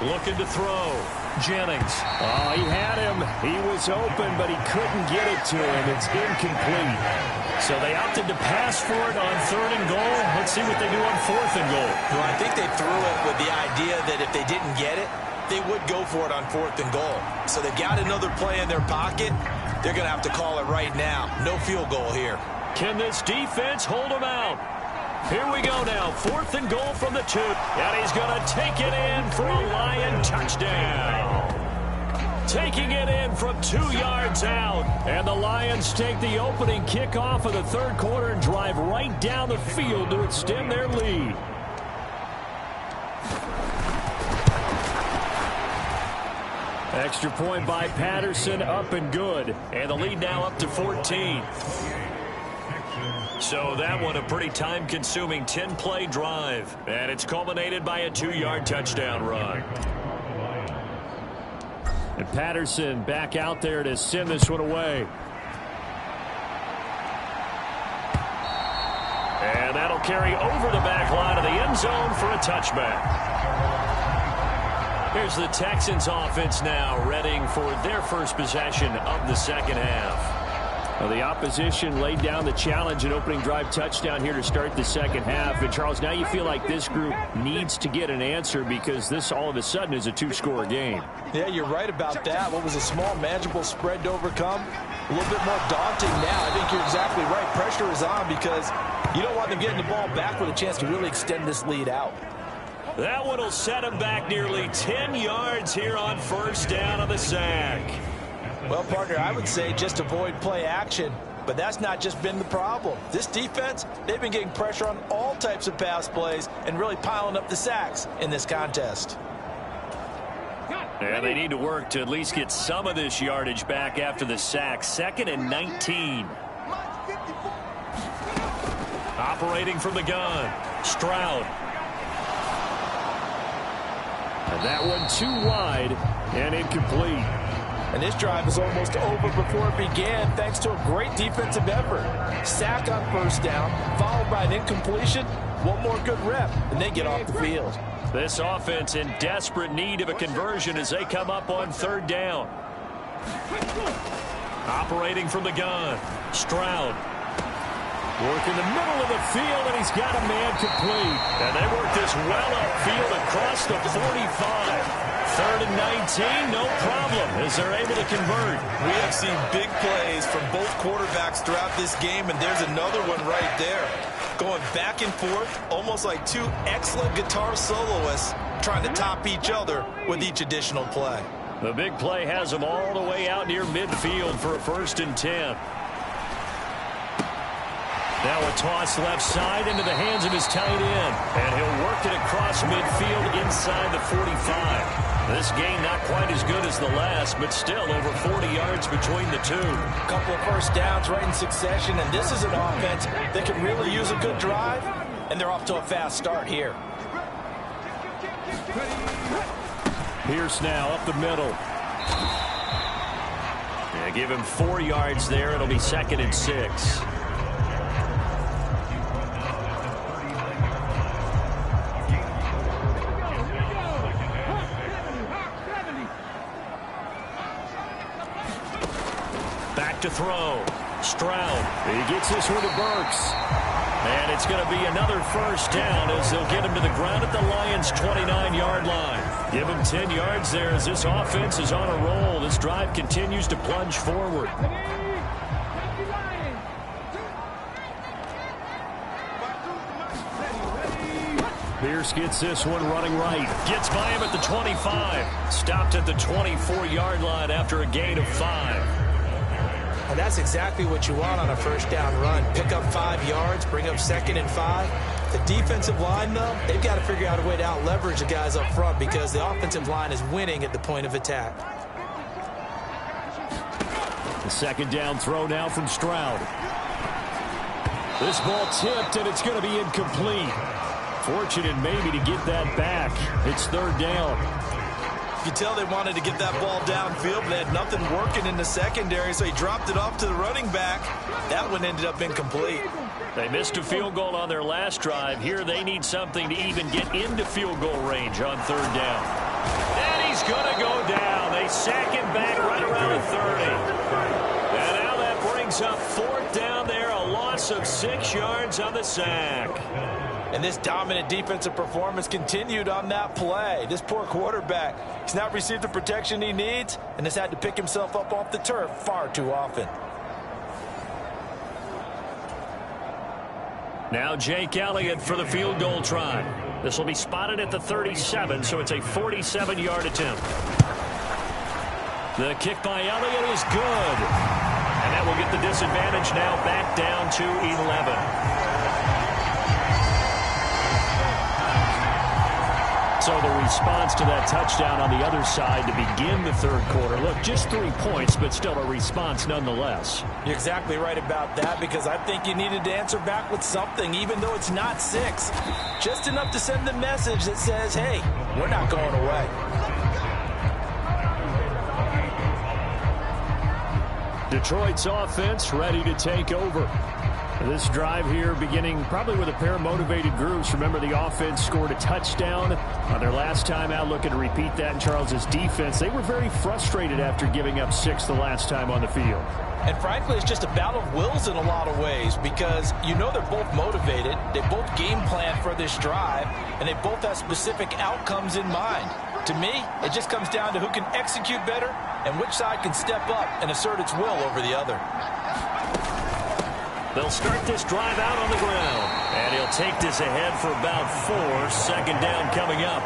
Looking to throw. Jennings. Oh, he had him. He was open, but he couldn't get it to him. It's incomplete. So they opted to pass for it on 3rd and goal. Let's see what they do on 4th and goal. Well, I think they threw it with the idea that if they didn't get it, they would go for it on 4th and goal. So they've got another play in their pocket. They're going to have to call it right now. No field goal here. Can this defense hold them out? Here we go now. 4th and goal from the 2. And he's going to take it in for a Lion touchdown. Taking it in from 2 yards out. And the Lions take the opening kickoff of the 3rd quarter and drive right down the field to extend their lead. Extra point by Patterson, up and good. And the lead now up to 14. So that one a pretty time-consuming 10-play drive. And it's culminated by a 2-yard touchdown run. And Patterson back out there to send this one away. And that'll carry over the back line of the end zone for a touchback. Here's the Texans offense now, readying for their first possession of the 2nd half. Well, the opposition laid down the challenge and opening drive touchdown here to start the 2nd half. And, Charles, now you feel like this group needs to get an answer because this all of a sudden is a 2-score game. Yeah, you're right about that. What was a small, manageable spread to overcome? A little bit more daunting now. I think you're exactly right. Pressure is on because you don't want them getting the ball back with a chance to really extend this lead out. That one will set him back nearly 10 yards here on 1st down on the sack. Well, partner, I would say just avoid play action, but that's not just been the problem. This defense, they've been getting pressure on all types of pass plays and really piling up the sacks in this contest. And they need to work to at least get some of this yardage back after the sack. 2nd and 19. Operating from the gun, Stroud. And that one too wide and incomplete. And this drive is almost over before it began thanks to a great defensive effort. Sack on 1st down, followed by an incompletion. One more good rep, and they get off the field. This offense in desperate need of a conversion as they come up on 3rd down. Operating from the gun, Stroud. Work in the middle of the field, and he's got a man complete. And they work this well upfield across the 45. 3rd and 19, no problem, as they're able to convert. We have seen big plays from both quarterbacks throughout this game, and there's another one right there. Going back and forth, almost like two excellent guitar soloists trying to top each other with each additional play. The big play has them all the way out near midfield for a 1st and 10. Now a toss left side into the hands of his tight end. And he'll work it across midfield inside the 45. This game not quite as good as the last, but still over 40 yards between the two. A couple of first downs right in succession, and this is an offense that can really use a good drive, and they're off to a fast start here. Pierce now up the middle. Yeah, give him 4 yards there. It'll be 2nd and 6. Back to throw. Stroud. He gets this one to Burks. And it's going to be another 1st down as they'll get him to the ground at the Lions' 29-yard line. Give him 10 yards there as this offense is on a roll. This drive continues to plunge forward. Pierce gets this one running right. Gets by him at the 25. Stopped at the 24-yard line after a gain of 5. And that's exactly what you want on a 1st down run. Pick up 5 yards, bring up 2nd and 5. The defensive line, though, they've got to figure out a way to out-leverage the guys up front because the offensive line is winning at the point of attack. The 2nd down throw now from Stroud. This ball tipped, and it's going to be incomplete. Fortunate maybe to get that back. It's 3rd down. You tell they wanted to get that ball downfield, but they had nothing working in the secondary, so he dropped it off to the running back. That one ended up incomplete. They missed a field goal on their last drive. Here they need something to even get into field goal range on 3rd down. And he's going to go down. They sack him back right around the 30. And now that brings up 4th down there, a loss of 6 yards on the sack. And this dominant defensive performance continued on that play. This poor quarterback, he's not received the protection he needs and has had to pick himself up off the turf far too often. Now Jake Elliott for the field goal try. This will be spotted at the 37, so it's a 47-yard attempt. The kick by Elliott is good. And that will get the disadvantage now back down to 11. So the response to that touchdown on the other side to begin the 3rd quarter. Look, just 3 points, but still a response nonetheless. You're exactly right about that because I think you needed to answer back with something, even though it's not 6. Just enough to send the message that says, hey, we're not going away. Detroit's offense ready to take over. This drive here beginning probably with a pair of motivated groups. Remember, the offense scored a touchdown on their last time out, looking to repeat that in Charles's defense. They were very frustrated after giving up 6 the last time on the field. And frankly, it's just a battle of wills in a lot of ways because you know they're both motivated. They both game plan for this drive, and they both have specific outcomes in mind. To me, it just comes down to who can execute better and which side can step up and assert its will over the other. They'll start this drive out on the ground. And he'll take this ahead for about 4. 2nd down coming up.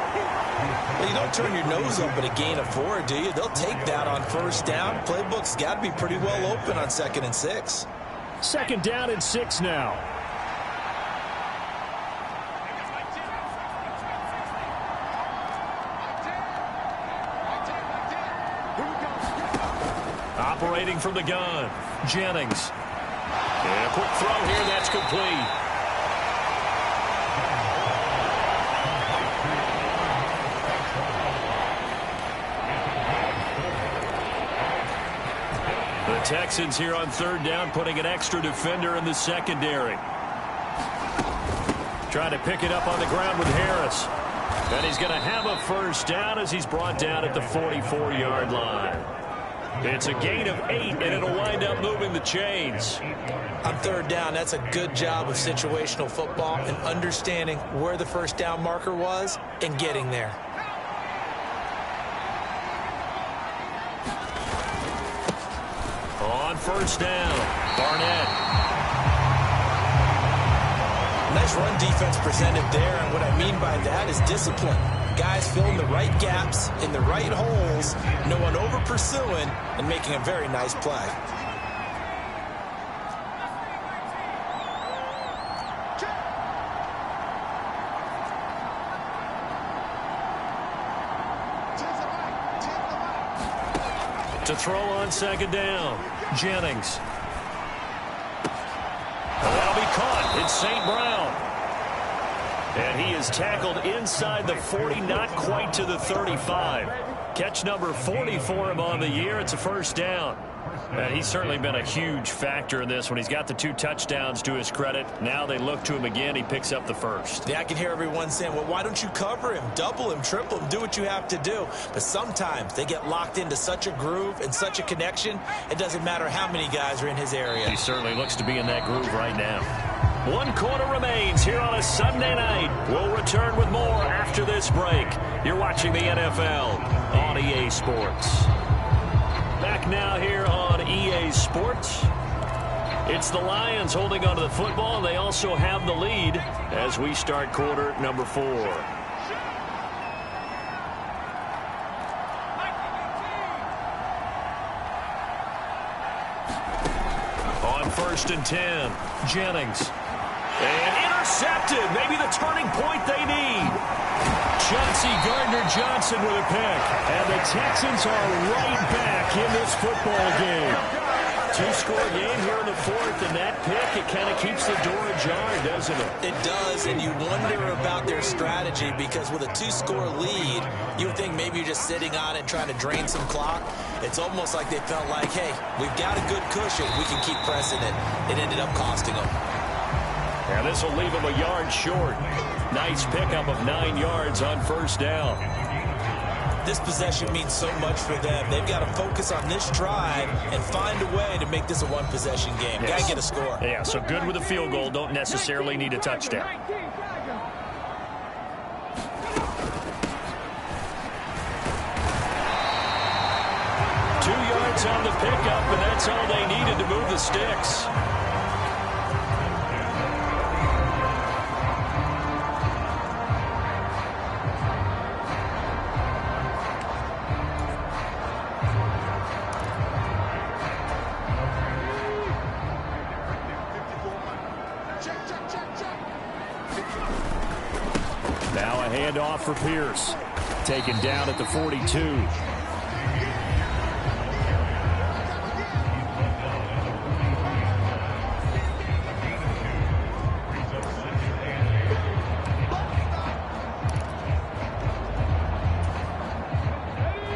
Well, you don't turn your nose up at a gain of 4, do you? They'll take that on 1st down. Playbook's got to be pretty well open on 2nd and 6. 2nd down and 6 now. Operating from the gun, Jennings. And a quick throw here, that's complete. The Texans here on 3rd down, putting an extra defender in the secondary. Trying to pick it up on the ground with Harris. And he's going to have a 1st down as he's brought down at the 44-yard line. It's a gain of 8, and it'll wind up moving the chains. On third down, that's a good job of situational football and understanding where the first down marker was and getting there. On first down, Barnett. Nice run defense presented there, and what I mean by that is discipline. Guys filling the right gaps in the right holes, no one over pursuing, and making a very nice play. To throw on second down, Jennings. That'll be caught. It's St. Brown. And he is tackled inside the 40, not quite to the 35. Catch number 40 for him on the year. It's a first down. And he's certainly been a huge factor in this when he's got the 2 touchdowns to his credit. Now they look to him again. He picks up the first. Yeah, I can hear everyone saying, well, why don't you cover him, double him, triple him, do what you have to do. But sometimes they get locked into such a groove and such a connection, it doesn't matter how many guys are in his area. He certainly looks to be in that groove right now. 1 quarter remains here on a Sunday night. We'll return with more after this break. You're watching the NFL on EA Sports. Back now here on EA Sports. It's the Lions holding onto the football, and they also have the lead as we start quarter number 4. On first and 10, Jennings. And intercepted. Maybe the turning point they need. Chauncey Gardner-Johnson with a pick. And the Texans are right back in this football game. 2-score game here in the 4th, and that pick, it kind of keeps the door ajar, doesn't it? It does, and you wonder about their strategy because with a 2-score lead, you would think maybe you're just sitting on it trying to drain some clock. It's almost like they felt like, hey, we've got a good cushion. We can keep pressing it. It ended up costing them. And this will leave them a yard short. Nice pickup of 9 yards on first down. This possession means so much for them. They've got to focus on this drive and find a way to make this a one-possession game. Yes. Got to get a score. Yeah, so good with a field goal. Don't necessarily need a touchdown. 2 yards on the pickup, and that's all they needed to move the sticks. Now a handoff for Pierce. Taken down at the 42.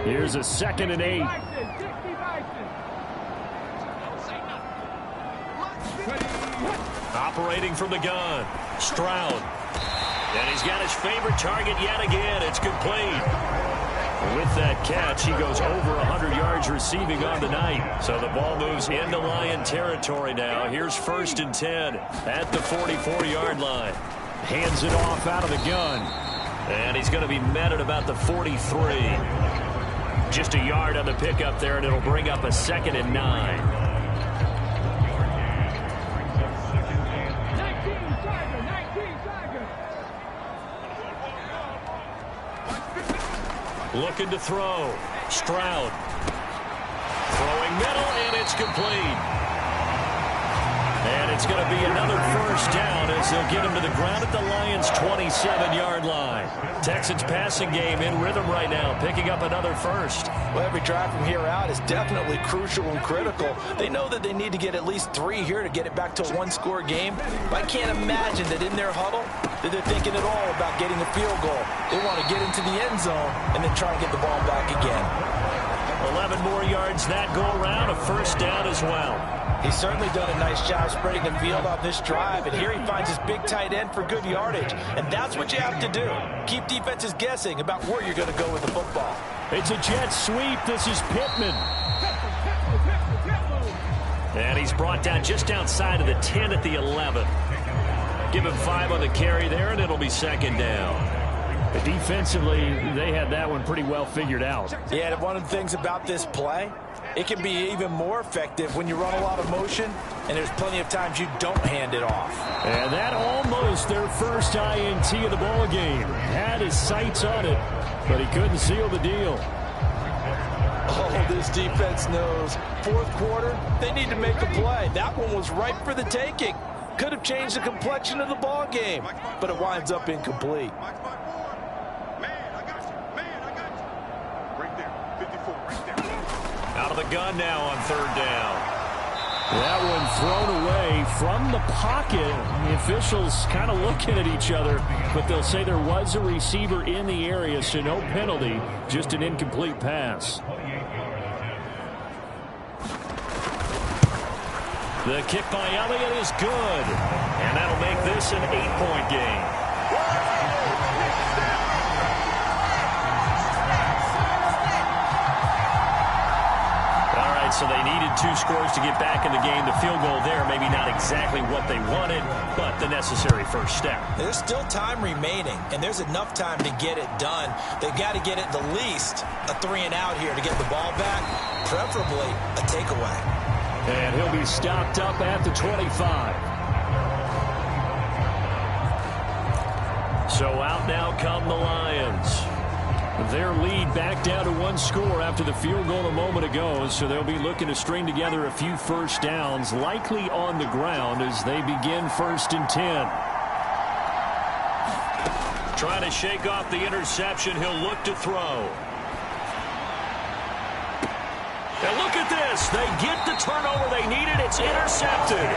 Here's a 2nd and 8. Operating from the gun. Stroud. And he's got his favorite target yet again. It's complete. With that catch, he goes over 100 yards receiving on the night. So the ball moves into Lion territory now. Here's 1st and 10 at the 44-yard line. Hands it off out of the gun. And he's going to be met at about the 43. Just a yard on the pickup there, and it'll bring up a 2nd and 9. Looking to throw. Stroud. Throwing middle, and it's complete. And it's going to be another first down as they'll get him to the ground at the Lions' 27-yard line. Texans passing game in rhythm right now, picking up another first. Well, every drive from here out is definitely crucial and critical. They know that they need to get at least 3 here to get it back to a 1-score game. But I can't imagine that in their huddle that they're thinking at all about getting a field goal. They want to get into the end zone and then try and get the ball back again. 11 more yards that go around, a first down as well. He's certainly done a nice job spreading the field on this drive, and here he finds his big tight end for good yardage. And that's what you have to do. Keep defenses guessing about where you're going to go with the football. It's a jet sweep. This is Pittman. And he's brought down just outside of the 10 at the 11. Give him 5 on the carry there, and it'll be second down. But defensively, they had that one pretty well figured out. Yeah, and one of the things about this play, it can be even more effective when you run a lot of motion, and there's plenty of times you don't hand it off. And that almost their first INT of the ball game. Had his sights on it, but he couldn't seal the deal. Oh, this defense knows. Fourth quarter, they need to make a play. That one was ripe for the taking. Could have changed the complexion of the ball game, but it winds up incomplete. Out of the gun now on third down. That one thrown away from the pocket. The officials kind of looking at each other, but they'll say there was a receiver in the area, so no penalty, just an incomplete pass. The kick by Elliott is good, and that'll make this an 8-point game. So they needed 2 scores to get back in the game. The field goal there, maybe not exactly what they wanted, but the necessary first step. There's still time remaining, and there's enough time to get it done. They've got to get it the least a 3-and-out here to get the ball back, preferably a takeaway. And he'll be stopped up at the 25. So out now come the Lions. Their lead back down to 1 score after the field goal a moment ago, so they'll be looking to string together a few first downs, likely on the ground as they begin 1st and 10. Trying to shake off the interception. He'll look to throw. And look at this. They get the turnover they needed. It's intercepted.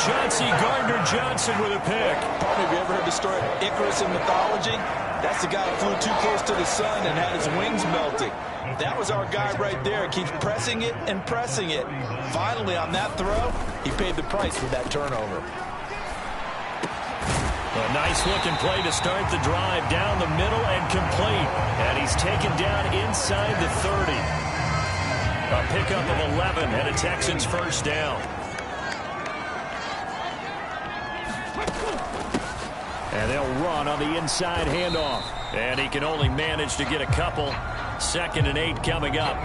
Chauncey Gardner-Johnson with a pick. Partner, have you ever heard the story of Icarus in mythology? That's the guy who flew too close to the sun and had his wings melting. That was our guy right there. Keeps pressing it and pressing it. Finally, on that throw, he paid the price with that turnover. A nice-looking play to start the drive down the middle and complete. And he's taken down inside the 30. A pickup of 11 and a Texans first down. And they'll run on the inside handoff. And he can only manage to get a couple. 2nd and 8 coming up.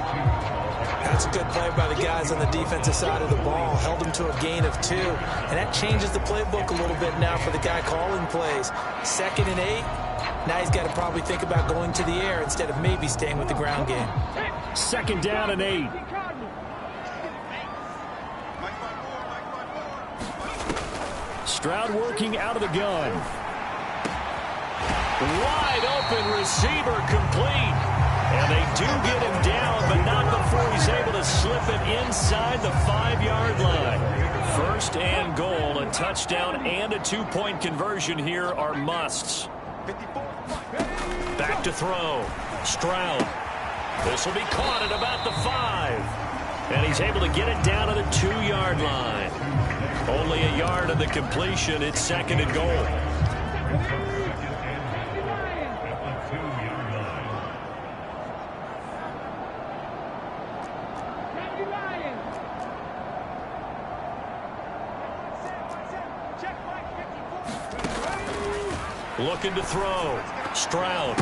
That's a good play by the guys on the defensive side of the ball. Held them to a gain of 2. And that changes the playbook a little bit now for the guy calling plays. 2nd and 8. Now he's got to probably think about going to the air instead of maybe staying with the ground game. 2nd down and 8. Stroud working out of the gun. Wide open receiver complete. And they do get him down, but not before he's able to slip it inside the 5-yard line. 1st and goal, a touchdown and a 2-point conversion here are musts. Back to throw. Stroud. This will be caught at about the 5. And he's able to get it down to the 2-yard line. Only a yard of the completion. It's 2nd and goal. Looking to throw. Stroud.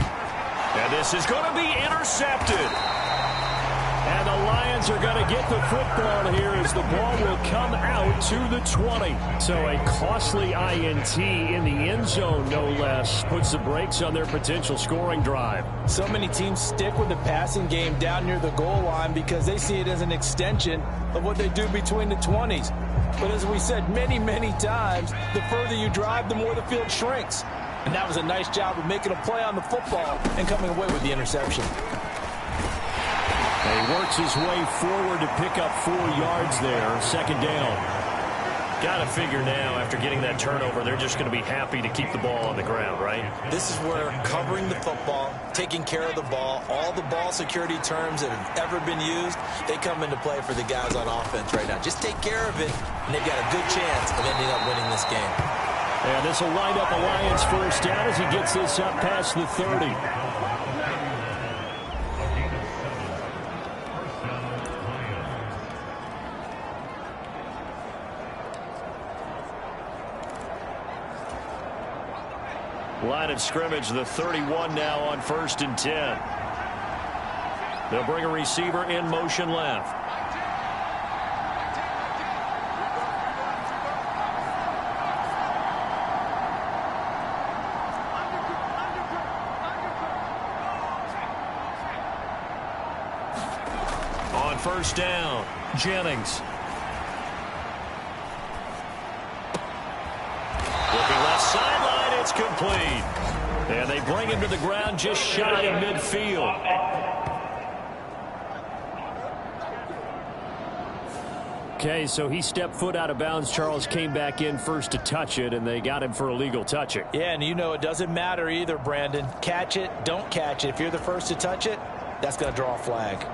And this is going to be intercepted. And the Lions are going to get the football here as the ball will come out to the 20. So a costly INT in the end zone, no less, puts the brakes on their potential scoring drive. So many teams stick with the passing game down near the goal line because they see it as an extension of what they do between the 20s. But as we said many, many times, the further you drive, the more the field shrinks. And that was a nice job of making a play on the football and coming away with the interception. And he works his way forward to pick up 4 yards there. 2nd down. Got to figure now, after getting that turnover, they're just going to be happy to keep the ball on the ground, right? This is where covering the football, taking care of the ball, all the ball security terms that have ever been used, they come into play for the guys on offense right now. Just take care of it, and they've got a good chance of ending up winning this game. And this will wind up a Lions first down as he gets this up past the 30. line of scrimmage. The 31 now on 1st and 10. They'll bring a receiver in motion left. On 1st down, Jennings. Looking left sideline, it's complete. And they bring him to the ground just shy of midfield. Okay, so he stepped foot out of bounds. Charles came back in first to touch it, and they got him for illegal touching. Yeah, and you know it doesn't matter either, Brandon. Catch it, don't catch it. If you're the first to touch it, that's going to draw a flag.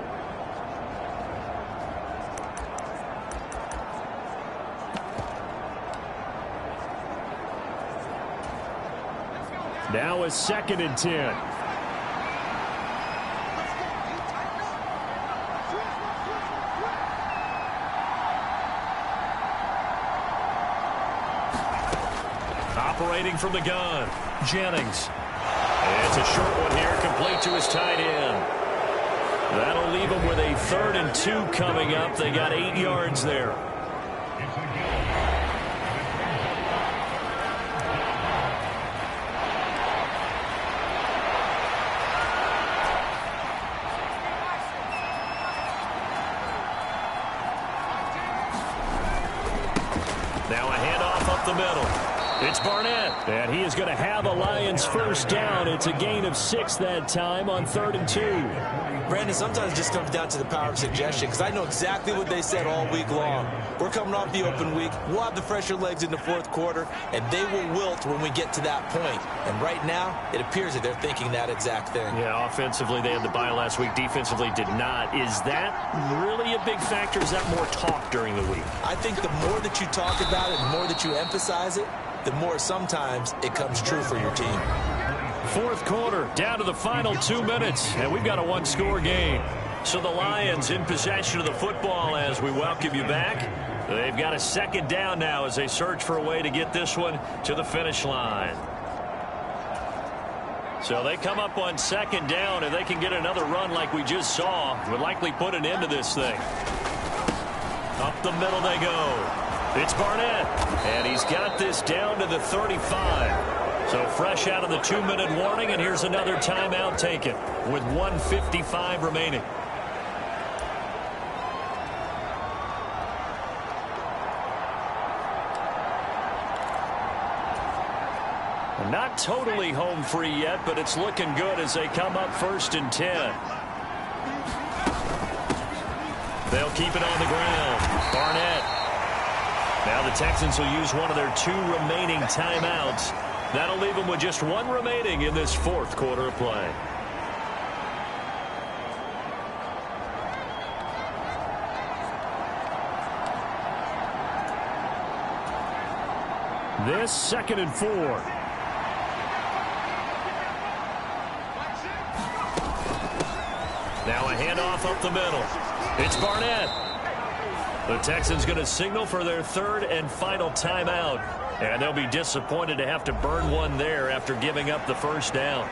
Now it's 2nd and 10. Operating from the gun, Jennings. It's a short one here, complete to his tight end. That'll leave him with a 3rd and 2 coming up. They got 8 yards there. Now a handoff up the middle. It's Barnett. And he is going to have a Lions first down. It's a gain of 6 that time on 3rd and 2. Brandon, sometimes it just comes down to the power of suggestion, because I know exactly what they said all week long. We're coming off the open week. We'll have the fresher legs in the 4th quarter, and they will wilt when we get to that point. And right now, it appears that they're thinking that exact thing. Yeah, offensively, they had the bye last week. Defensively, did not. Is that really a big factor? Is that more talk during the week? I think the more that you talk about it, the more that you emphasize it, the more sometimes it comes true for your team. 4th quarter, down to the final 2 minutes, and we've got a 1-score game. So the Lions in possession of the football as we welcome you back. They've got a 2nd down now as they search for a way to get this one to the finish line. So they come up on 2nd down, and they can get another run like we just saw. Would likely put an end to this thing. Up the middle they go. It's Barnett, and he's got this down to the 35. So fresh out of the 2-minute warning, and here's another timeout taken with 1:55 remaining. Not totally home free yet, but it's looking good as they come up 1st and 10. They'll keep it on the ground. Barnett. Now the Texans will use one of their 2 remaining timeouts. That'll leave them with just 1 remaining in this 4th quarter of play. This 2nd and 4. Now a handoff up the middle. It's Barnett. The Texans going to signal for their 3rd and final timeout. And they'll be disappointed to have to burn one there after giving up the 1st down.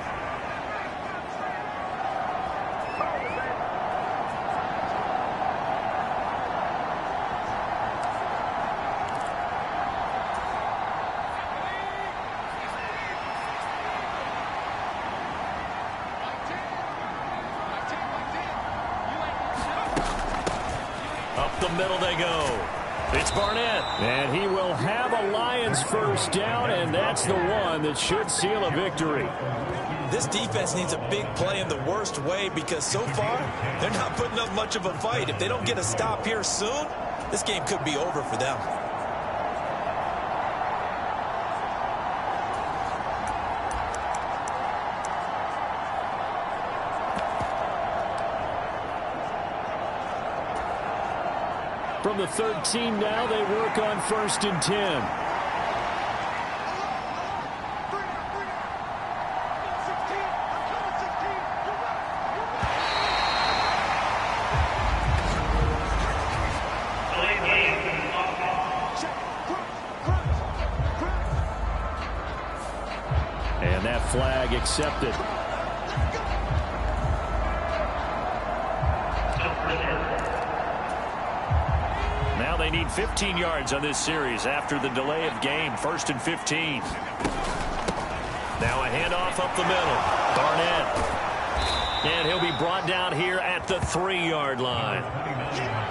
Up the middle they go. It's Barnett. And he will have a Lions first down, and that's the one that should seal a victory. This defense needs a big play in the worst way, because so far, they're not putting up much of a fight. If they don't get a stop here soon, this game could be over for them. From the 13 now, they work on 1st and 10. accepted. Now they need 15 yards on this series after the delay of game. 1st and 15. Now a handoff up the middle. Barnett. And he'll be brought down here at the 3-yard line.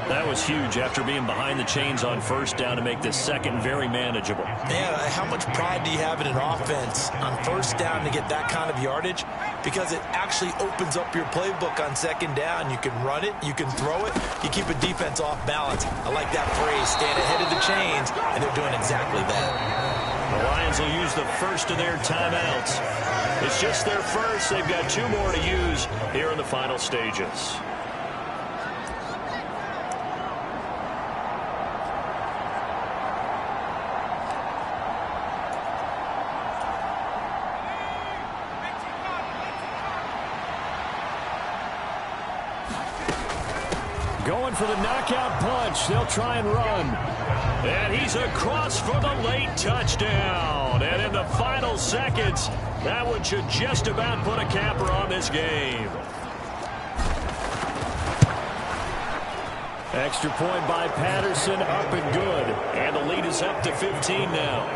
That was huge after being behind the chains on 1st down to make this second very manageable. Man, how much pride do you have in an offense on 1st down to get that kind of yardage? Because it actually opens up your playbook on 2nd down. You can run it, you can throw it, you keep a defense off balance. I like that phrase, stand ahead of the chains, and they're doing exactly that. The Lions will use the first of their timeouts. It's just their first. They've got 2 more to use here in the final stages. Going for the knockout punch. They'll try and run. And he's across for the late touchdown. And in the final seconds, that one should just about put a capper on this game. Extra point by Patterson, up and good. And the lead is up to 15 now.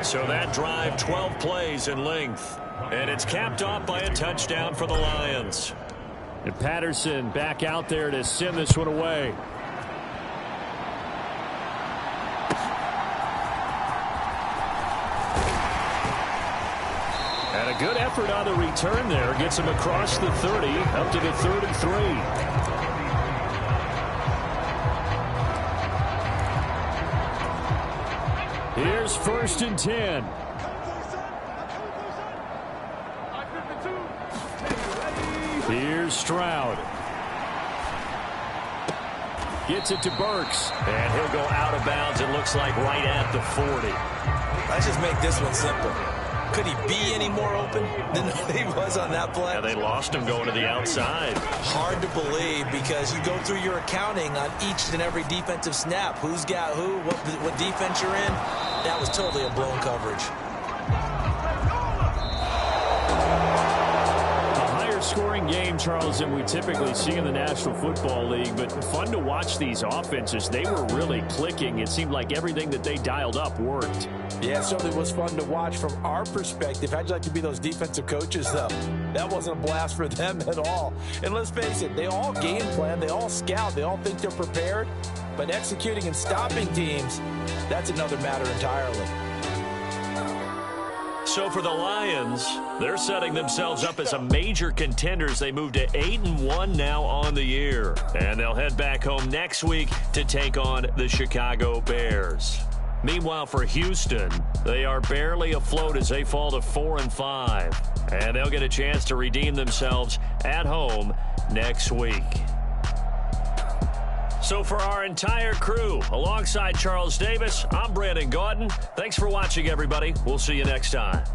So that drive, 12 plays in length. And it's capped off by a touchdown for the Lions. And Patterson back out there to send this one away. And a good effort on the return there. Gets him across the 30, up to the 3rd and 3. Here's 1st and 10. Here's Stroud. Gets it to Burks. And he'll go out of bounds, it looks like, right at the 40. Let's just make this one simple. Could he be any more open than he was on that play? Yeah, they lost him going to the outside. Hard to believe because you go through your accounting on each and every defensive snap. Who's got who, what defense you're in. That was totally a blown coverage. Scoring game, Charles, than we typically see in the National Football League, but fun to watch these offenses. They were really clicking. It seemed like everything that they dialed up worked. Yeah, it certainly was fun to watch from our perspective. How'd you like to be those defensive coaches, though? That wasn't a blast for them at all. And let's face it, they all game plan, they all scout, they all think they're prepared, but executing and stopping teams, that's another matter entirely. So for the Lions, they're setting themselves up as a major contender as they move to 8-1 now on the year. And they'll head back home next week to take on the Chicago Bears. Meanwhile, for Houston, they are barely afloat as they fall to 4-5. And they'll get a chance to redeem themselves at home next week. So for our entire crew, alongside Charles Davis, I'm Brandon Gaudin. Thanks for watching, everybody. We'll see you next time.